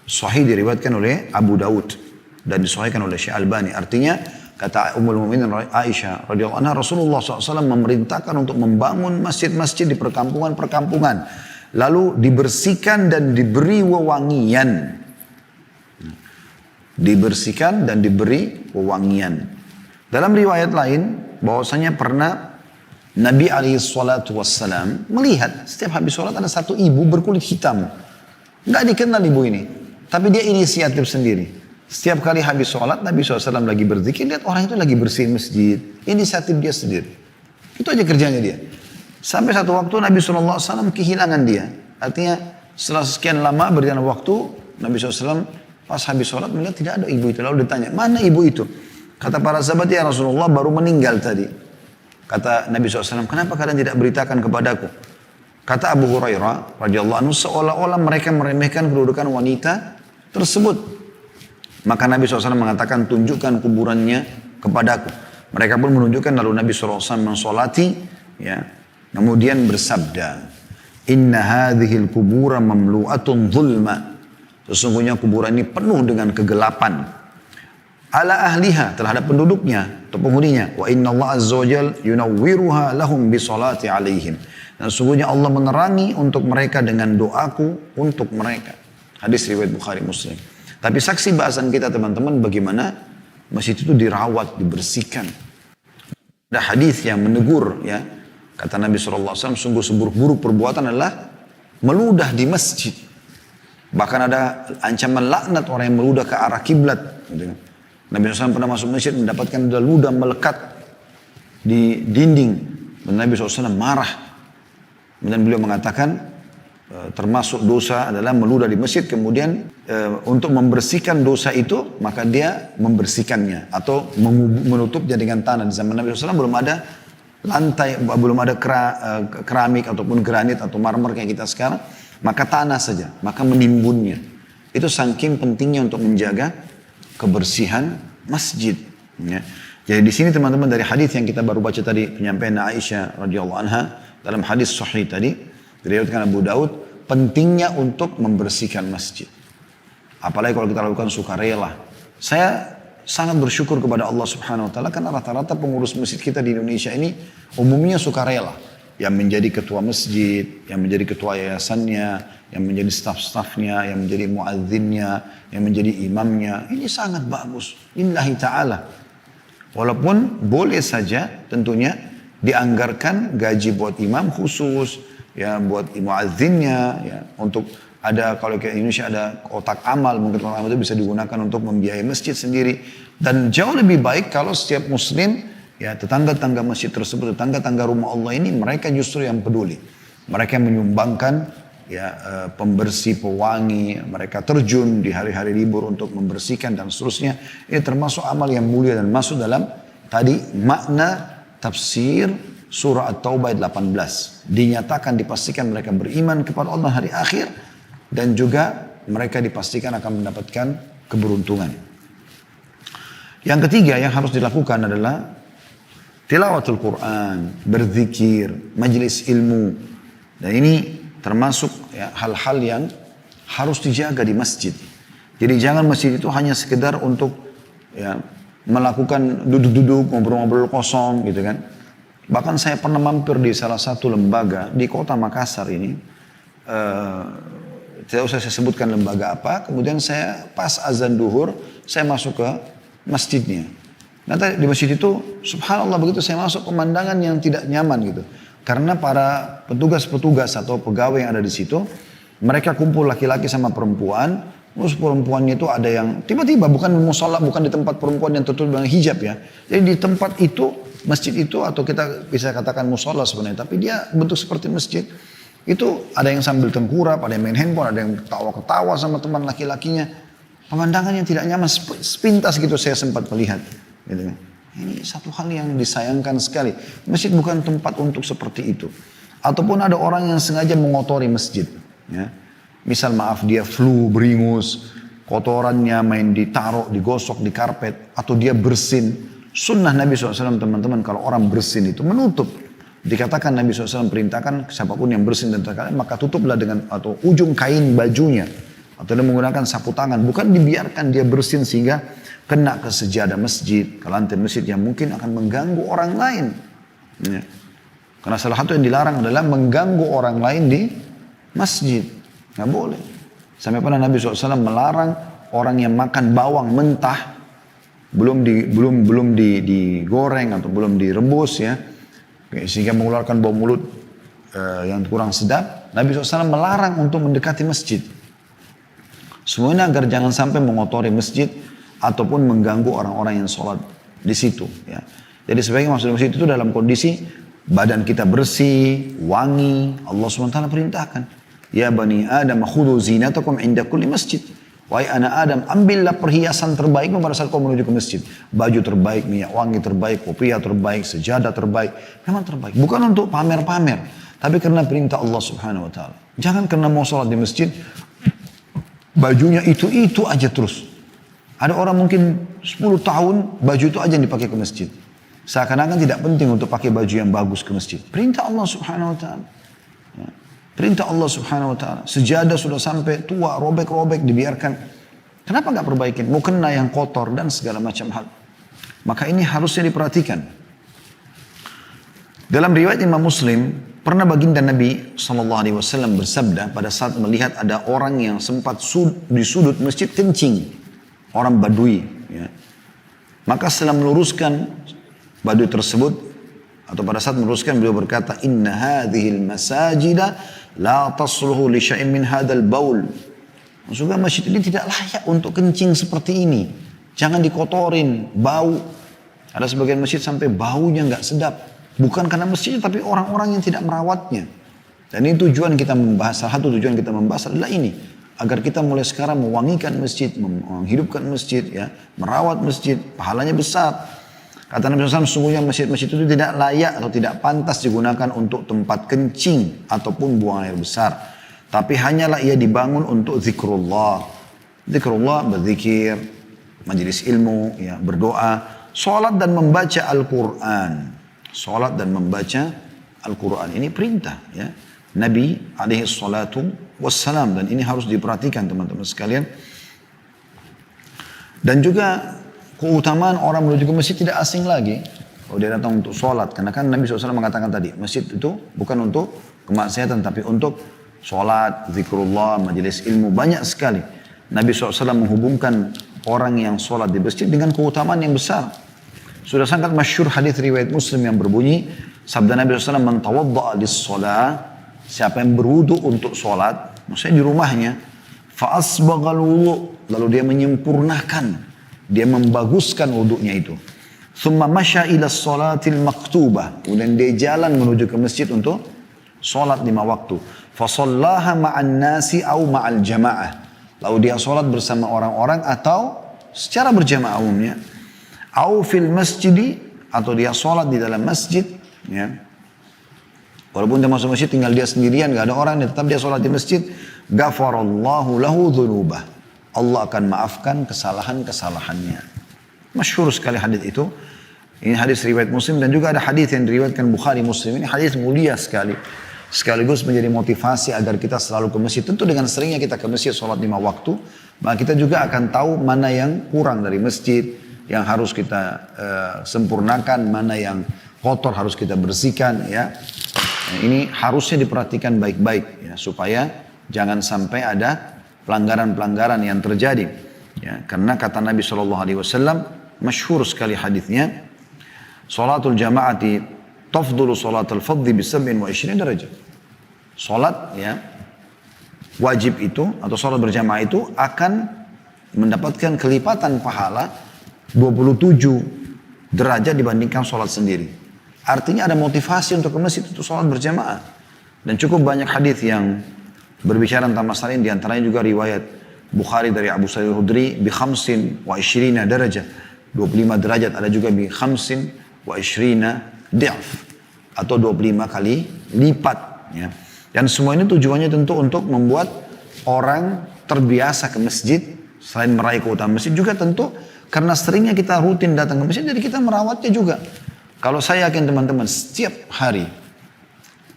Sahih diriwayatkan oleh Abu Daud dan disahihkan oleh Syekh Albani. Artinya kata Ummul Mukminin Aisyah radhiyallahu anha, Rasulullah SAW memerintahkan untuk membangun masjid-masjid di perkampungan-perkampungan, lalu dibersihkan dan diberi wewangian. Dibersihkan dan diberi wewangian. Dalam riwayat lain bahwasanya pernah Nabi SAW melihat setiap habis sholat ada satu ibu berkulit hitam. Nggak dikenal ibu ini, tapi dia inisiatif sendiri. Setiap kali habis sholat Nabi SAW lagi berzikir, lihat orang itu lagi bersihin masjid. Inisiatif dia sendiri. Itu aja kerjanya dia. Sampai satu waktu Nabi SAW kehilangan dia. Artinya setelah sekian lama berjalan waktu Nabi SAW pas habis sholat melihat tidak ada ibu itu. Lalu ditanya, mana ibu itu? Kata para sahabat, ya Rasulullah baru meninggal tadi. Kata Nabi SAW, kenapa kalian tidak beritakan kepadaku? Kata Abu Hurairah radhiyallahu anhu, seolah-olah mereka meremehkan kedudukan wanita tersebut. Maka Nabi SAW mengatakan, tunjukkan kuburannya kepadaku. Mereka pun menunjukkan, lalu Nabi SAW mensolati, ya, kemudian bersabda, Inna hadhil kubura mamlu'atun zulma. Sesungguhnya kuburan ini penuh dengan kegelapan. Ala ahliha, terhadap penduduknya atau penghuninya. Wa inna Allah azza wa jal yunawwiruha lahum bisolati alaihim. Dan sesungguhnya Allah menerangi untuk mereka dengan doaku untuk mereka. Hadis riwayat Bukhari Muslim. Tapi saksi bahasan kita teman-teman bagaimana masjid itu dirawat, dibersihkan. Ada hadis yang menegur ya. Kata Nabi SAW, sungguh seburuk-buruk perbuatan adalah meludah di masjid. Bahkan ada ancaman laknat orang yang meludah ke arah kiblat. Nabi SAW pernah masuk masjid mendapatkan ludah melekat di dinding. Dan Nabi SAW marah. Dan beliau mengatakan termasuk dosa adalah meludah di masjid. Kemudian untuk membersihkan dosa itu maka dia membersihkannya. Atau menutupnya dengan tanah. Di zaman Nabi SAW belum ada lantai, belum ada keramik ataupun granit atau marmer kayak kita sekarang. Maka tanah saja, maka menimbunnya. Itu saking pentingnya untuk menjaga kebersihan masjid. Ya. Jadi di sini teman-teman dari hadis yang kita baru baca tadi, penyampaian Aisyah radhiyallahu anha dalam hadis sahih tadi, Diriwayatkan Abu Daud, pentingnya untuk membersihkan masjid. Apalagi kalau kita lakukan sukarela. Saya sangat bersyukur kepada Allah Subhanahu Wa Taala karena rata-rata pengurus masjid kita di Indonesia ini umumnya sukarela. Yang menjadi ketua masjid, yang menjadi ketua yayasannya, yang menjadi staf-stafnya, yang menjadi muadzinnya, yang menjadi imamnya. Ini sangat bagus. Lillahi ta'ala. Walaupun boleh saja tentunya dianggarkan gaji buat imam khusus, ya buat muadzinnya, ya untuk ada, kalau ke Indonesia ada kotak amal, mungkin kotak amal itu bisa digunakan untuk membiayai masjid sendiri. Dan jauh lebih baik kalau setiap muslim, ya tetangga-tangga masjid tersebut, tetangga-tangga rumah Allah ini, mereka justru yang peduli. Mereka yang menyumbangkan ya pembersih, pewangi, mereka terjun di hari-hari libur untuk membersihkan dan seterusnya. Ini termasuk amal yang mulia dan masuk dalam tadi makna tafsir surah At-Taubah 18. Dinyatakan, dipastikan mereka beriman kepada Allah hari akhir dan juga mereka dipastikan akan mendapatkan keberuntungan. Yang ketiga yang harus dilakukan adalah tilawatul Quran, berzikir, majelis ilmu. Dan ini termasuk ya, hal-hal yang harus dijaga di masjid. Jadi jangan masjid itu hanya sekedar untuk ya, melakukan duduk-duduk, ngobrol-ngobrol kosong gitu kan. Bahkan saya pernah mampir di salah satu lembaga di kota Makassar ini. Tidak usah saya sebutkan lembaga apa. Kemudian saya pas azan duhur, saya masuk ke masjidnya. Nanti di masjid itu, subhanallah begitu saya masuk, pemandangan yang tidak nyaman gitu. Karena para petugas-petugas atau pegawai yang ada di situ, mereka kumpul laki-laki sama perempuan. Terus perempuannya itu ada yang tiba-tiba bukan musola, bukan di tempat perempuan yang tertutup dengan hijab ya. Jadi di tempat itu, masjid itu, atau kita bisa katakan musola sebenarnya, tapi dia bentuk seperti masjid. Itu ada yang sambil tengkurap, ada yang main handphone, ada yang ketawa-ketawa sama teman laki-lakinya. Pemandangan yang tidak nyaman, sepintas gitu saya sempat melihat. Gitu. Ini satu hal yang disayangkan sekali. Masjid bukan tempat untuk seperti itu. Ataupun ada orang yang sengaja mengotori masjid. Ya. Misal maaf dia flu, beringus, kotorannya main ditaruh, digosok di karpet, atau dia bersin. Sunnah Nabi SAW teman-teman, kalau orang bersin itu menutup. Dikatakan Nabi SAW perintahkan siapapun yang bersin dan terkadang maka tutuplah dengan atau ujung kain bajunya atau dia menggunakan sapu tangan, bukan dibiarkan dia bersin sehingga kena ke sejadah masjid, ke lantai masjid yang mungkin akan mengganggu orang lain. Ya. Karena salah satu yang dilarang adalah mengganggu orang lain di masjid, nggak boleh. Sampai pernah Nabi SAW melarang orang yang makan bawang mentah belum digoreng atau belum direbus ya. Sehingga mengeluarkan bau mulut yang kurang sedap. Nabi SAW melarang untuk mendekati masjid. Semuanya agar jangan sampai mengotori masjid ataupun mengganggu orang-orang yang sholat di situ. Ya. Jadi sebagai masuk masjid itu dalam kondisi badan kita bersih, wangi. Allah SWT perintahkan. Ya bani Adam khudhu zinatakum inda kulli masjid. Wahai anak Adam, ambillah perhiasan terbaikmu pada saat kau menuju ke masjid. Baju terbaik, minyak wangi terbaik, kopiah terbaik, sejadah terbaik. Memang terbaik. Bukan untuk pamer-pamer. Tapi karena perintah Allah Subhanahu Wa Taala. Jangan karena mau sholat di masjid, bajunya itu aja terus. Ada orang mungkin 10 tahun, baju itu aja yang dipakai ke masjid. Seakan-akan tidak penting untuk pakai baju yang bagus ke masjid. Perintah Allah Subhanahu Wa Taala. Ya. Perintah Allah Subhanahu Wa Taala. Sejadah sudah sampai tua, robek-robek, dibiarkan. Kenapa nggak perbaikin? Mau kena yang kotor dan segala macam hal. Maka ini harusnya diperhatikan. Dalam riwayat Imam Muslim, pernah baginda Nabi SAW bersabda pada saat melihat ada orang yang sempat di sudut masjid kencing. Orang Badui. Ya. Maka setelah meluruskan Badui tersebut, atau pada saat meluruskan beliau berkata, Inna hadhil masajida la tasluhu li syai'in min hadzal baul. Maksudnya masjid ini tidak layak untuk kencing seperti ini. Jangan dikotorin, bau. Ada sebagian masjid sampai baunya nggak sedap. Bukan karena masjidnya tapi orang-orang yang tidak merawatnya. Dan ini tujuan kita membahas, salah satu tujuan kita membahas adalah ini. Agar kita mulai sekarang mewangikan masjid, menghidupkan masjid, ya, merawat masjid, pahalanya besar. Kata Nabi SAW, sungguhnya masjid-masjid itu tidak layak atau tidak pantas digunakan untuk tempat kencing ataupun buang air besar. Tapi hanyalah ia dibangun untuk zikrullah. Zikrullah, berzikir, majelis ilmu, ya, berdoa, sholat dan membaca Al-Quran. Sholat dan membaca Al-Quran ini perintah. Ya. Nabi alaihi salatu wassalam. Dan ini harus diperhatikan teman-teman sekalian. Dan juga keutamaan orang menuju ke masjid tidak asing lagi. Kalau dia datang untuk sholat. Karena kan Nabi SAW mengatakan tadi, masjid itu bukan untuk kemaksiatan, tapi untuk sholat, zikrullah, majelis ilmu. Banyak sekali. Nabi SAW menghubungkan orang yang sholat di masjid dengan keutamaan yang besar. Sudah sangat masyhur hadis riwayat Muslim yang berbunyi, sabda Nabi SAW, "Man tawadda'a lis-shalah", siapa yang berwudu untuk sholat, maksudnya di rumahnya, fa asbaghal wudu, lalu dia menyempurnakan, dia membaguskan wudunya itu. Thumma masya ila sholatil maktubah. Kemudian dia jalan menuju ke masjid untuk sholat 5 waktu. Fasallaha ma'an nasi au ma'al jamaah. Lalu dia sholat bersama orang-orang atau secara berjamaah umumnya. Au fil masjidi, atau dia sholat di dalam masjid. Ya. Walaupun dia masuk masjid tinggal dia sendirian, gak ada orang, tetap dia sholat di masjid. Ghafarallahu lahu dhunubah. Allah akan maafkan kesalahan-kesalahannya. Masyhur sekali hadis itu. Ini hadis riwayat Muslim, dan juga ada hadis yang diriwayatkan Bukhari Muslim. Ini hadis mulia sekali. Sekaligus menjadi motivasi agar kita selalu ke masjid. Tentu dengan seringnya kita ke masjid sholat 5 waktu, maka kita juga akan tahu mana yang kurang dari masjid, yang harus kita sempurnakan, mana yang kotor harus kita bersihkan. Ya. Nah, ini harusnya diperhatikan baik-baik, ya, supaya jangan sampai ada pelanggaran-pelanggaran yang terjadi. Ya, karena kata Nabi SAW, masyhur sekali hadisnya, Salatul jama'ati tafdulu salatul fadhi bi 27 derajat. Salat, ya, wajib itu atau salat berjamaah itu akan mendapatkan kelipatan pahala 27 derajat dibandingkan salat sendiri. Artinya ada motivasi untuk ke masjid untuk salat berjamaah. Dan cukup banyak hadis yang berbicara tentang masalah ini, diantaranya juga riwayat Bukhari dari Abu Sa'id Al-Khudri bi 25 derajat, 25 derajat, ada juga bi 25 di'af atau 25 kali lipat, ya. Dan semua ini tujuannya tentu untuk membuat orang terbiasa ke masjid. Selain meraih keutamaan masjid juga tentu karena seringnya kita rutin datang ke masjid, jadi kita merawatnya juga. Kalau saya yakin teman-teman, setiap hari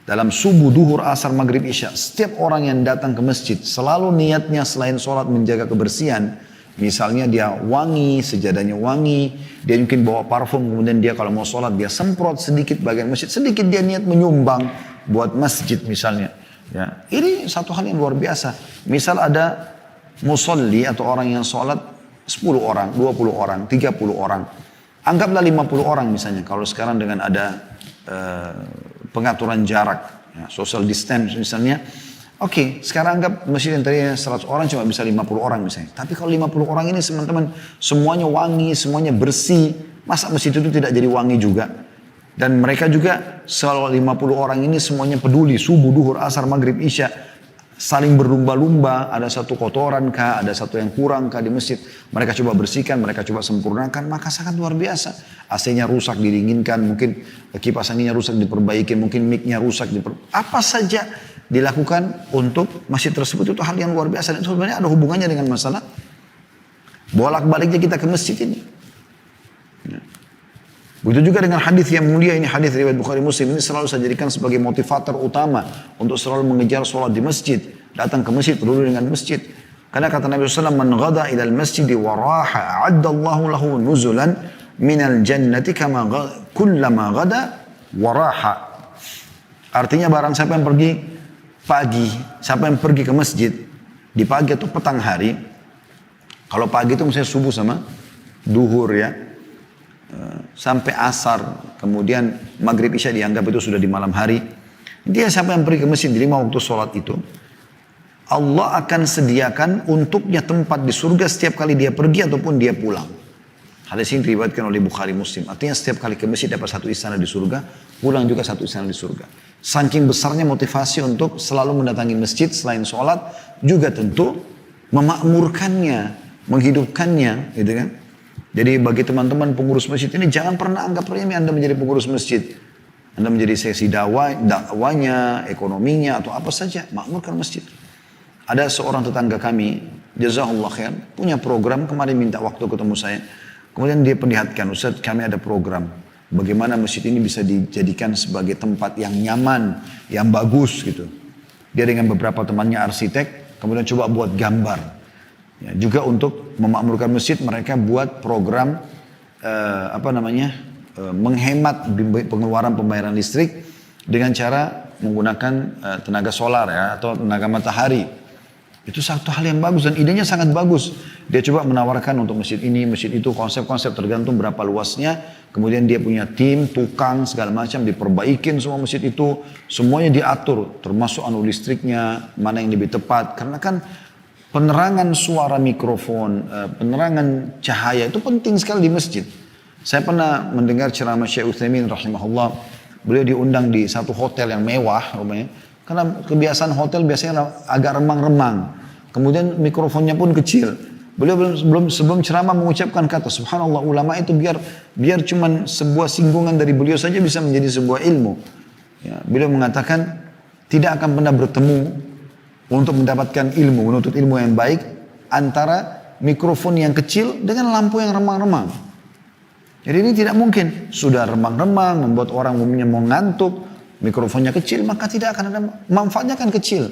dalam subuh, duhur, asar, maghrib, isya, setiap orang yang datang ke masjid selalu niatnya selain sholat menjaga kebersihan. Misalnya dia wangi, sejadahnya wangi, dia mungkin bawa parfum, kemudian dia kalau mau sholat dia semprot sedikit bagian masjid, sedikit dia niat menyumbang buat masjid misalnya. Ya, ini satu hal yang luar biasa. Misal ada musolli atau orang yang sholat 10 orang, 20 orang, 30 orang. Anggaplah 50 orang misalnya, kalau sekarang dengan ada pengaturan jarak, ya, social distance misalnya. Oke, sekarang anggap masjid yang tadinya 100 orang cuma bisa 50 orang misalnya. Tapi kalau 50 orang ini teman-teman semuanya wangi, semuanya bersih, masa masjid itu tidak jadi wangi juga? Dan mereka juga selalu 50 orang ini semuanya peduli, subuh, duhur, asar, maghrib, isya, saling berlumba-lumba, ada satu kotoran kah, ada satu yang kurang kah di masjid, mereka coba bersihkan, mereka coba sempurnakan, maka sangat luar biasa. AC-nya rusak didinginkan, mungkin kipas anginnya rusak diperbaiki, mungkin mic-nya rusak apa saja dilakukan untuk masjid tersebut, itu hal yang luar biasa. Dan sebenarnya ada hubungannya dengan masalah bolak-baliknya kita ke masjid ini. Ya. Begitu juga dengan hadis yang mulia ini, hadis riwayat Bukhari Muslim, ini selalu saya jadikan sebagai motivator utama untuk selalu mengejar sholat di masjid, datang ke masjid, peduli dengan masjid. Karena kata Nabi SAW, "Man ghada ilal masjidi wa raha, a'addallahu lahu nuzulan minal jannati kama kullama ghada wa raha." Artinya barang siapa yang pergi pagi, siapa yang pergi ke masjid di pagi atau petang hari, kalau pagi itu misalnya subuh sama duhur, ya, sampai asar, kemudian maghrib isya dianggap itu sudah di malam hari. Dia siapa yang pergi ke masjid di 5 waktu sholat itu, Allah akan sediakan untuknya tempat di surga setiap kali dia pergi ataupun dia pulang. Hadis ini diriwayatkan oleh Bukhari Muslim. Artinya setiap kali ke masjid dapat satu istana di surga, pulang juga satu istana di surga. Saking besarnya motivasi untuk selalu mendatangi masjid selain sholat, juga tentu memakmurkannya, menghidupkannya, gitu kan. Jadi bagi teman-teman pengurus masjid ini, jangan pernah anggap remeh Anda menjadi pengurus masjid. Anda menjadi sesi dakwanya, ekonominya, atau apa saja, makmurkan masjid. Ada seorang tetangga kami, jazakallah khair, punya program, kemarin minta waktu ketemu saya. Kemudian dia perlihatkan, Ustaz, kami ada program. Bagaimana masjid ini bisa dijadikan sebagai tempat yang nyaman, yang bagus gitu. Dia dengan beberapa temannya arsitek, kemudian coba buat gambar. Ya, juga untuk memakmurkan masjid, mereka buat program menghemat pengeluaran pembayaran listrik dengan cara menggunakan tenaga solar ya, atau tenaga matahari. Itu satu hal yang bagus dan idenya sangat bagus. Dia coba menawarkan untuk masjid ini, masjid itu, konsep-konsep tergantung berapa luasnya. Kemudian dia punya tim, tukang, segala macam, diperbaikin semua masjid itu. Semuanya diatur, termasuk listriknya, mana yang lebih tepat. Karena kan penerangan suara mikrofon, penerangan cahaya itu penting sekali di masjid. Saya pernah mendengar ceramah Syekh Utsaimin rahimahullah. Beliau diundang di satu hotel yang mewah, karena kebiasaan hotel biasanya agak remang-remang. Kemudian mikrofonnya pun kecil. Beliau sebelum ceramah mengucapkan kata, subhanallah, ulama itu biar cuman sebuah singgungan dari beliau saja bisa menjadi sebuah ilmu. Ya, beliau mengatakan tidak akan pernah bertemu untuk mendapatkan ilmu, menuntut ilmu yang baik antara mikrofon yang kecil dengan lampu yang remang-remang. Jadi ini tidak mungkin. Sudah remang-remang, membuat orang umumnya mau ngantuk, mikrofonnya kecil, maka tidak akan ada manfaatnya, kan kecil.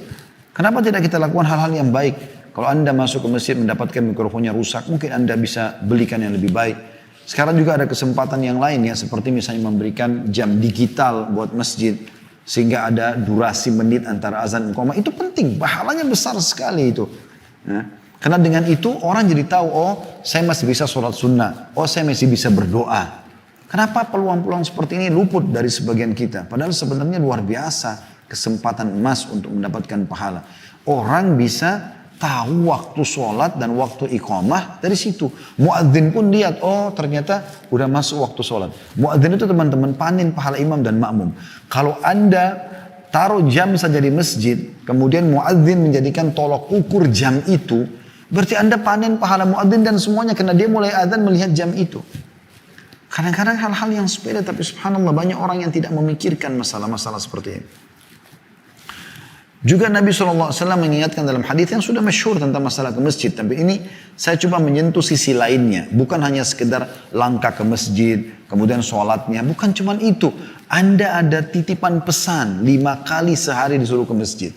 Kenapa tidak kita lakukan hal-hal yang baik? Kalau Anda masuk ke masjid mendapatkan mikrofonnya rusak, mungkin Anda bisa belikan yang lebih baik. Sekarang juga ada kesempatan yang lain ya, seperti misalnya memberikan jam digital buat masjid, sehingga ada durasi menit antara azan dan iqamah. Itu penting, pahalanya besar sekali itu. Nah, karena dengan itu orang jadi tahu, oh saya masih bisa sholat sunnah, oh saya masih bisa berdoa. Kenapa peluang-peluang seperti ini luput dari sebagian kita? Padahal sebenarnya luar biasa kesempatan emas untuk mendapatkan pahala. Orang bisa tahu waktu sholat dan waktu iqamah dari situ. Muadzin pun lihat, oh ternyata udah masuk waktu sholat. Muadzin itu teman-teman panen pahala imam dan makmum. Kalau Anda taruh jam saja di masjid, kemudian muadzin menjadikan tolok ukur jam itu, berarti Anda panen pahala muadzin dan semuanya, karena dia mulai adzan melihat jam itu. Kadang-kadang hal-hal yang sepele, tapi subhanallah banyak orang yang tidak memikirkan masalah-masalah seperti ini. Juga Nabi SAW mengingatkan dalam hadis yang sudah masyhur tentang masalah ke masjid. Tapi ini saya coba menyentuh sisi lainnya. Bukan hanya sekedar langkah ke masjid, kemudian sholatnya. Bukan cuma itu. Anda ada titipan pesan 5 kali sehari disuruh ke masjid.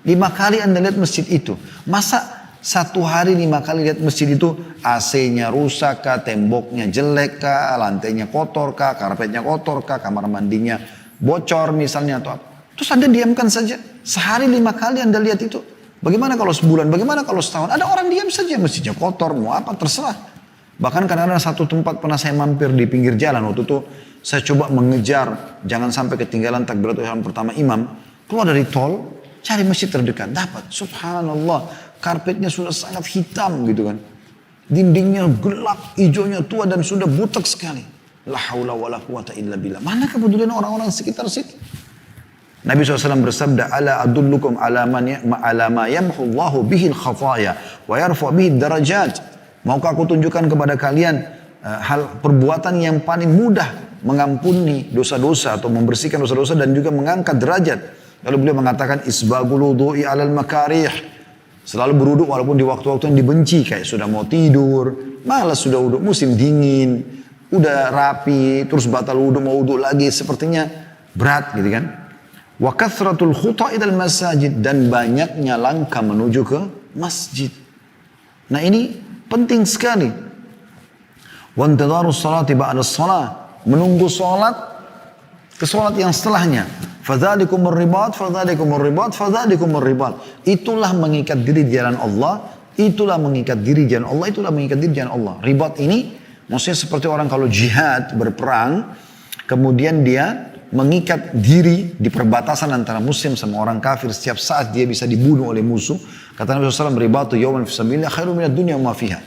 5 kali Anda lihat masjid itu. Masa satu hari 5 kali lihat masjid itu AC-nya rusak kah, temboknya jelek kah, lantainya kotor kah, karpetnya kotor kah, kamar mandinya bocor misalnya atau apa. Terus Anda diamkan saja. Sehari 5 kali Anda lihat itu. Bagaimana kalau sebulan, bagaimana kalau setahun? Ada orang diam saja, masjidnya kotor, mau apa, terserah. Bahkan kadang-kadang satu tempat pernah saya mampir di pinggir jalan. Waktu itu saya coba mengejar, jangan sampai ketinggalan takbiratul ihram pertama imam. Keluar dari tol, cari masjid terdekat. Dapat, subhanallah. Karpetnya sudah sangat hitam gitu kan. Dindingnya gelap, hijaunya tua dan sudah butek sekali. La haula wa la quwata illa billah. Mana kepedulian orang-orang sekitar situ? Nabi SAW bersabda, ala adullukum ala ma yamhu Allahu bihil khataya wa yarfa bihid darajat. Maukah aku tunjukkan kepada kalian hal perbuatan yang paling mudah mengampuni dosa-dosa atau membersihkan dosa-dosa dan juga mengangkat derajat. Lalu beliau mengatakan isbagul wudu'i alal makarih. Selalu berwuduk walaupun di waktu-waktu yang dibenci, kayak sudah mau tidur, malas sudah wuduk, musim dingin, udah rapi, terus batal wuduk mau wuduk lagi, sepertinya berat gitu kan. Wa kathratul khuta' ilal masajid, dan banyaknya langkah menuju ke masjid. Nah ini penting sekali. Wa intidharus salati ba'da shalah, menunggu salat ke salat yang setelahnya. Fadzalikumur ribat, fadzalikumur ribat, fadzalikumur ribat. Itulah mengikat diri di jalan Allah, itulah mengikat diri di jalan Allah, itulah mengikat diri di jalan Allah. Ribat ini maksudnya seperti orang kalau jihad, berperang, kemudian dia mengikat diri di perbatasan antara muslim sama orang kafir, setiap saat dia bisa dibunuh oleh musuh. Kata Nabi SAW, ribatu yawman fisabilillah khairu minad dunya wa ma fiha.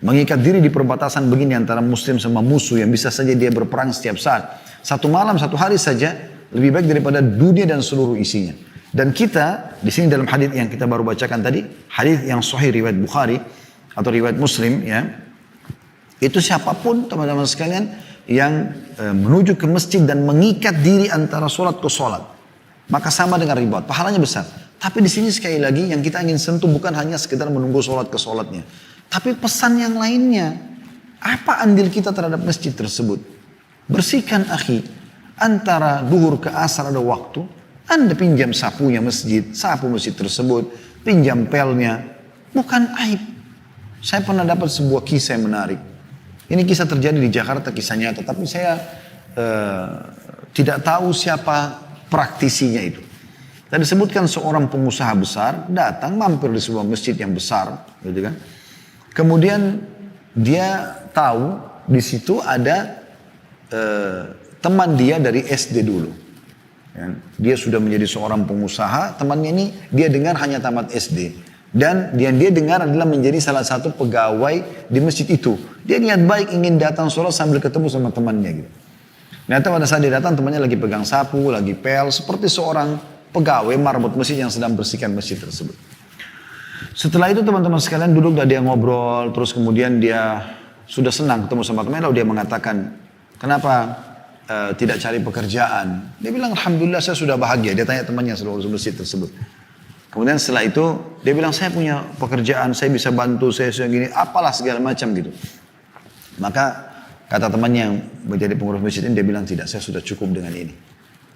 Mengikat diri di perbatasan begini antara muslim sama musuh yang bisa saja dia berperang setiap saat. Satu malam, satu hari saja lebih baik daripada dunia dan seluruh isinya. Dan kita di sini dalam hadis yang kita baru bacakan tadi, hadis yang sahih riwayat Bukhari atau riwayat Muslim ya. Itu siapapun teman-teman sekalian yang menuju ke masjid dan mengikat diri antara sholat ke sholat, maka sama dengan ribat, pahalanya besar. Tapi di sini sekali lagi yang kita ingin sentuh bukan hanya sekedar menunggu sholat ke sholatnya, tapi pesan yang lainnya. Apa andil kita terhadap masjid tersebut? Bersihkan akhi, antara duhur ke asar ada waktu, Anda pinjam sapunya masjid, sapu masjid tersebut, pinjam pelnya, bukan aib. Saya pernah dapat sebuah kisah yang menarik. Ini kisah terjadi di Jakarta, kisah nyata, tapi saya tidak tahu siapa praktisinya itu. Tadi disebutkan seorang pengusaha besar datang mampir di sebuah masjid yang besar, gitu kan. Kemudian dia tahu di situ ada teman dia dari SD dulu. Ya. Dia sudah menjadi seorang pengusaha, temannya ini dia dengar hanya tamat SD. Dan yang dia dengar adalah menjadi salah satu pegawai di masjid itu. Dia niat baik ingin datang sholat sambil ketemu sama temannya gitu. Ternyata pada saat dia datang temannya lagi pegang sapu, lagi pel, seperti seorang pegawai marbot masjid yang sedang bersihkan masjid tersebut. Setelah itu teman-teman sekalian duduk dan dia ngobrol, terus kemudian dia sudah senang ketemu sama temannya, lalu dia mengatakan, kenapa tidak cari pekerjaan? Dia bilang, alhamdulillah saya sudah bahagia. Dia tanya temannya seluruh masjid tersebut. Kemudian setelah itu dia bilang, saya punya pekerjaan, saya bisa bantu, saya gini, apalah segala macam gitu. Maka kata temannya yang menjadi pengurus masjid ini, dia bilang, tidak, saya sudah cukup dengan ini.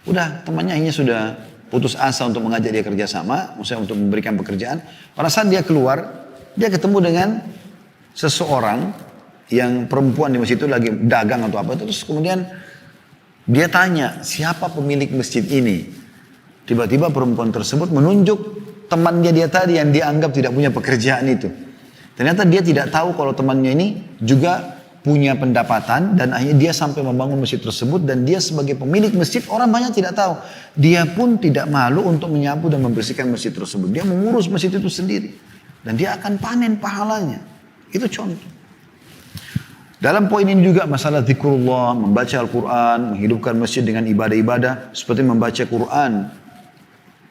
Udah, temannya akhirnya sudah putus asa untuk mengajak dia kerjasama, maksudnya untuk memberikan pekerjaan. Pada saat dia keluar, dia ketemu dengan seseorang yang perempuan di masjid itu lagi dagang atau apa, terus kemudian dia tanya, siapa pemilik masjid ini? Tiba-tiba perempuan tersebut menunjuk temannya dia tadi yang dia anggap tidak punya pekerjaan itu. Ternyata dia tidak tahu kalau temannya ini juga punya pendapatan dan akhirnya dia sampai membangun masjid tersebut dan dia sebagai pemilik masjid orang banyak tidak tahu. Dia pun tidak malu untuk menyapu dan membersihkan masjid tersebut. Dia mengurus masjid itu sendiri dan dia akan panen pahalanya. Itu contoh. Dalam poin ini juga masalah zikrullah, membaca Al-Quran, menghidupkan masjid dengan ibadah-ibadah seperti membaca Quran.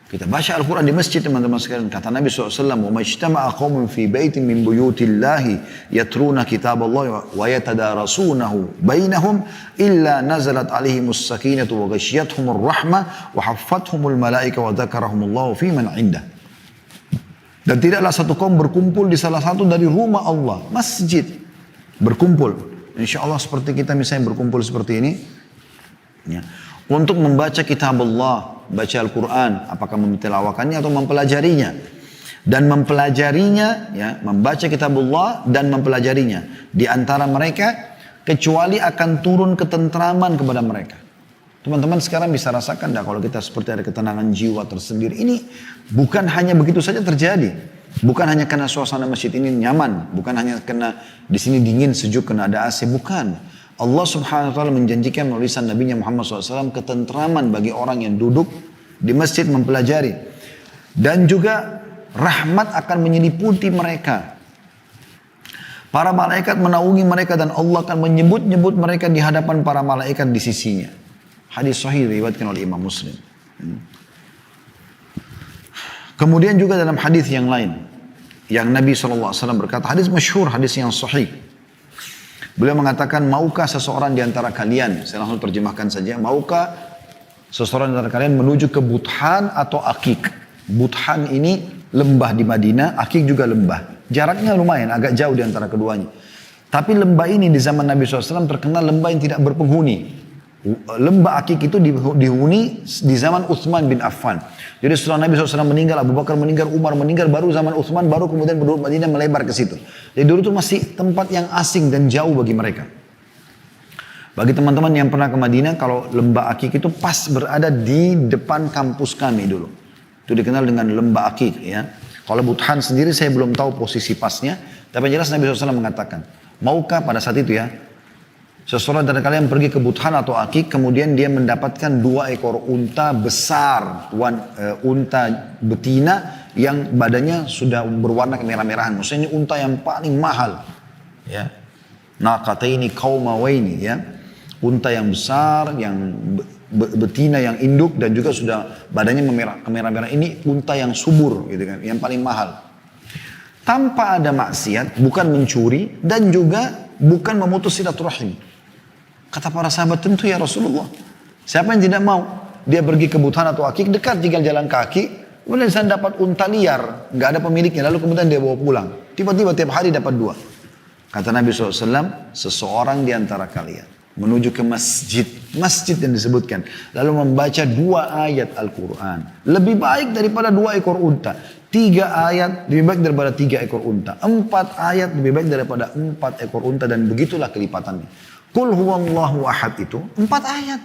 Kita baca Al-Quran di masjid teman-teman sekalian. Kata Nabi SAW, وَمَا اجْتَمَعَ قَوْمٌ فِي بَيْتٍ مِّن بُيُوتِ اللَّهِ يَتْلُونَ كِتَابَ اللَّهِ وَيَتَدَارَسُونَهُ بَيْنَهُمْ إِلَّا نَزَلَتْ عَلَيْهِمُ السَّكِينَةُ وَغَشِيَتْهُمُ الرَّحْمَةُ وَحَفَّتْهُمُ الْمَلَائِكَةُ وَذَكَرَهُمُ اللَّهُ فِي مَنْ عِنْدَهُ. Dan tidaklah satu kaum berkumpul di salah satu dari rumah Allah, masjid, berkumpul. Insya Allah seperti kita misalnya berkumpul seperti ini. Ya. Untuk membaca kitab Allah, baca Al-Quran, apakah mentelawakannya atau mempelajarinya. Dan mempelajarinya, ya, membaca kitab Allah dan mempelajarinya. Di antara mereka, kecuali akan turun ketentraman kepada mereka. Teman-teman sekarang bisa rasakan dah kalau kita seperti ada ketenangan jiwa tersendiri. Ini bukan hanya begitu saja terjadi. Bukan hanya karena suasana masjid ini nyaman. Bukan hanya karena di sini dingin, sejuk, karena ada AC. Bukan. Allah subhanahu wa ta'ala menjanjikan melalui lisan Nabi Muhammad SAW ketentraman bagi orang yang duduk di masjid mempelajari. Dan juga rahmat akan menyeliputi mereka. Para malaikat menaungi mereka dan Allah akan menyebut-nyebut mereka di hadapan para malaikat di sisinya. Hadis sahih diriwayatkan oleh Imam Muslim. Kemudian juga dalam hadis yang lain, yang Nabi SAW berkata, hadis masyhur, hadis yang sahih. Beliau mengatakan, maukah seseorang di antara kalian, saya langsung terjemahkan saja, maukah seseorang di antara kalian menuju ke Buthan atau Akik? Buthan ini lembah di Madinah, Akik juga lembah. Jaraknya lumayan, agak jauh di antara keduanya. Tapi lembah ini di zaman Nabi SAW terkenal lembah yang tidak berpenghuni. Lembah Akik itu dihuni di zaman Utsman bin Affan. Jadi setelah Nabi SAW meninggal, Abu Bakar meninggal, Umar meninggal, baru zaman Utsman, baru kemudian penduduk Madinah melebar ke situ. Jadi dulu itu masih tempat yang asing dan jauh bagi mereka. Bagi teman-teman yang pernah ke Madinah, kalau lembah Akik itu pas berada di depan kampus kami dulu. Itu dikenal dengan lembah Akik, ya. Kalau Buthan sendiri saya belum tahu posisi pasnya, tapi jelas Nabi SAW mengatakan, maukah pada saat itu ya, seseorang dari kalian pergi ke Buthan atau Akik, kemudian dia mendapatkan 2 ekor unta besar, unta betina yang badannya sudah berwarna kemerah-merahan. Maksudnya ini unta yang paling mahal. Ya. Naqataini qaumawaini, ya. Unta yang besar, yang betina yang induk dan juga sudah badannya kemerah-merahan. Ini unta yang subur gitu kan, yang paling mahal. Tanpa ada maksiat, bukan mencuri dan juga bukan memutus silaturahim. Kata para sahabat, tentu ya Rasulullah. Siapa yang tidak mau? Dia pergi ke Buthan atau Akik, dekat tinggal jalan kaki. Kemudian saya dapat unta liar, nggak ada pemiliknya. Lalu kemudian dia bawa pulang. Tiba-tiba tiap hari dapat 2. Kata Nabi SAW, seseorang di antara kalian menuju ke masjid. masjid yang disebutkan. Lalu membaca 2 ayat Al-Quran. Lebih baik daripada 2 ekor unta. 3 ayat lebih baik daripada 3 ekor unta. 4 ayat lebih baik daripada 4 ekor unta. Dan begitulah kelipatannya. Qul huwallahu ahad itu 4 ayat.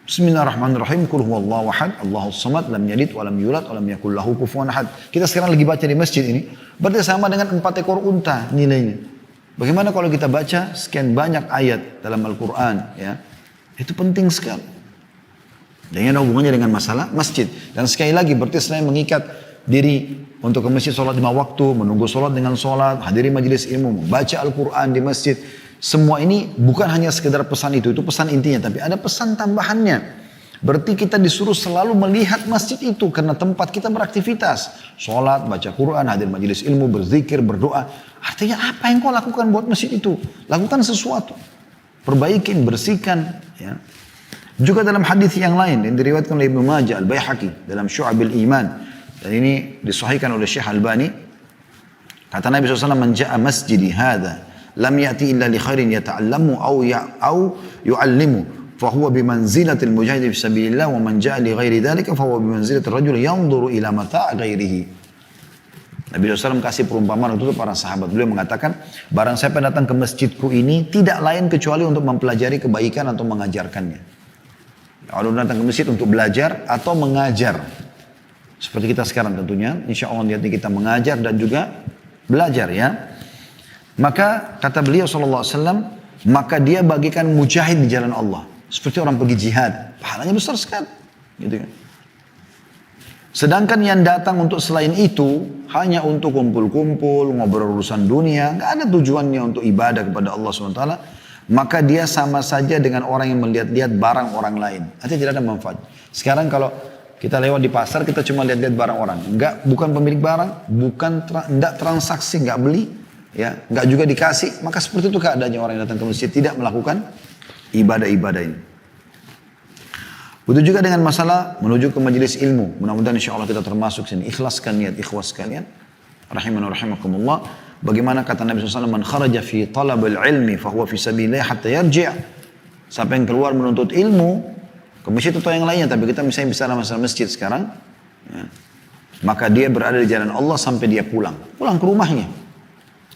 Bismillahirrahmanirrahim. Qul huwallahu ahad, Allahus samad, lam yalid wa lam yulad wa lam yakul lahu kufuwan ahad. Kita sekarang lagi baca di masjid ini, berarti sama dengan 4 ekor unta nilainya. Bagaimana kalau kita baca sekian banyak ayat dalam Al-Quran, ya? Itu penting sekali. Dan ini ada hubungannya dengan masalah masjid. Dan sekali lagi, berarti selain mengikat diri untuk ke masjid sholat 5 waktu, menunggu sholat dengan sholat, hadiri majelis ilmu, membaca Al-Quran di masjid. Semua ini bukan hanya sekedar pesan itu pesan intinya, tapi ada pesan tambahannya. Berarti kita disuruh selalu melihat masjid itu karena tempat kita beraktivitas. Sholat, baca Quran, hadir majelis ilmu, berzikir, berdoa. Artinya apa yang kau lakukan buat masjid itu? Lakukan sesuatu. Perbaikin, bersihkan. Ya. Juga dalam hadis yang lain yang diriwayatkan oleh Ibnu Majah Al-Baihaqi dalam Syu'abil Iman. Dan ini disahihkan oleh Syekh Albani. Kata Nabi SAW, "Man ja'a masjidi hadha lam ya'ti illa li khairin yata'allamu au yu'allimu fahuwa bimanzilatil mujahid fi sabilillah wa man ja'a li ghairi dhalika fahuwa bimanzilatir rajul yanzuru ila mata' ghairihi." Nabi SAW kasih perumpamaan untuk para sahabat. Beliau mengatakan, barang siapa datang ke masjidku ini tidak lain kecuali untuk mempelajari kebaikan atau mengajarkannya. Kalau datang ke masjid untuk belajar atau mengajar. Seperti kita sekarang tentunya, insya Allah niatnya kita mengajar dan juga belajar ya. Maka kata beliau SAW, maka dia bagikan mujahid di jalan Allah. Seperti orang pergi jihad. Pahalanya besar sekali. Gitu kan. Sedangkan yang datang untuk selain itu, hanya untuk kumpul-kumpul, ngobrol urusan dunia, gak ada tujuannya untuk ibadah kepada Allah SWT, maka dia sama saja dengan orang yang melihat-lihat barang orang lain. Artinya tidak ada manfaat. Sekarang kalau kita lewat di pasar, kita cuma lihat-lihat barang orang. Bukan pemilik barang, enggak transaksi, enggak beli, ya, enggak juga dikasih, maka seperti itu keadaannya orang yang datang ke masjid tidak melakukan ibadah-ibadah ini. Begitu juga dengan masalah menuju ke majelis ilmu. Mudah-mudahan insya Allah kita termasuk sini. Ikhlaskan niat ikhwas sekalian. Rahimana rahimakumullah. Bagaimana kata Nabi SAW, "Man kharaja fi talabil ilmi fahuwa fi sabilillah hatta yarji'." Siapa yang keluar menuntut ilmu ke masjid atau yang lainnya, tapi kita misalnya bisa masalah masjid sekarang, ya, maka dia berada di jalan Allah sampai dia pulang ke rumahnya.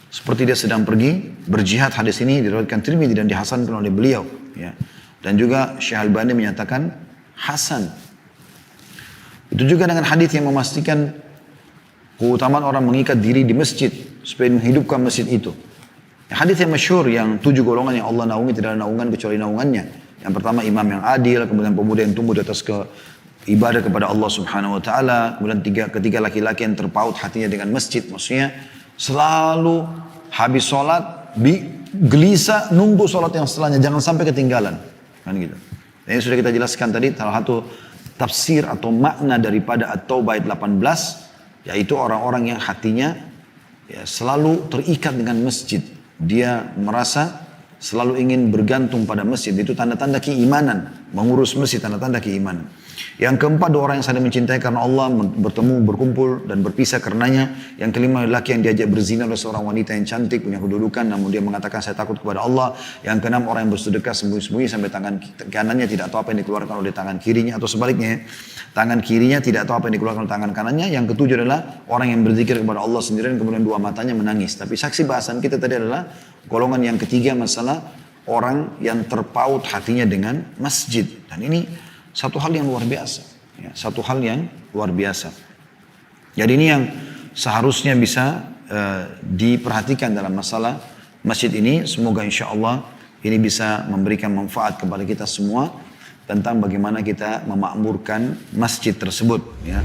Seperti dia sedang pergi berjihad. Hadis ini diriwayatkan Tirmidzi dan dihasankan oleh beliau. Ya. Dan juga Syekh Albani menyatakan hasan. Itu juga dengan hadis yang memastikan keutamaan orang mengikat diri di masjid supaya menghidupkan masjid itu. Hadis yang masyhur yang 7 golongan yang Allah naungi tidak ada naungan kecuali naungannya. Yang pertama imam yang adil, kemudian pemuda yang tumbuh di atas ibadah kepada Allah Subhanahu wa taala, kemudian ketiga laki-laki yang terpaut hatinya dengan masjid, maksudnya selalu habis sholat gelisah nunggu sholat yang setelahnya, jangan sampai ketinggalan, kan gitu. Dan ini sudah kita jelaskan tadi, salah satu tafsir atau makna daripada At-Taubah ayat 18, yaitu orang-orang yang hatinya ya, selalu terikat dengan masjid. Dia merasa selalu ingin bergantung pada masjid. Itu tanda-tanda keimanan. Mengurus masjid, tanda-tanda keimanan. Yang keempat, 2 orang yang saling mencintai karena Allah, bertemu, berkumpul, dan berpisah karenanya. Yang kelima, lelaki yang diajak berzina oleh seorang wanita yang cantik, punya kedudukan, namun dia mengatakan saya takut kepada Allah. Yang keenam, orang yang bersedekah sembunyi-sembunyi sampai tangan kanannya tidak tahu apa yang dikeluarkan oleh tangan kirinya, atau sebaliknya, tangan kirinya tidak tahu apa yang dikeluarkan oleh tangan kanannya. Yang ketujuh adalah orang yang berzikir kepada Allah sendirian, kemudian 2 matanya menangis. Tapi saksi bahasan kita tadi adalah golongan yang ketiga, masalah orang yang terpaut hatinya dengan masjid. Dan ini satu hal yang luar biasa. Ya, satu hal yang luar biasa. Jadi ini yang seharusnya bisa diperhatikan dalam masalah masjid ini. Semoga insya Allah ini bisa memberikan manfaat kepada kita semua tentang bagaimana kita memakmurkan masjid tersebut. Ya.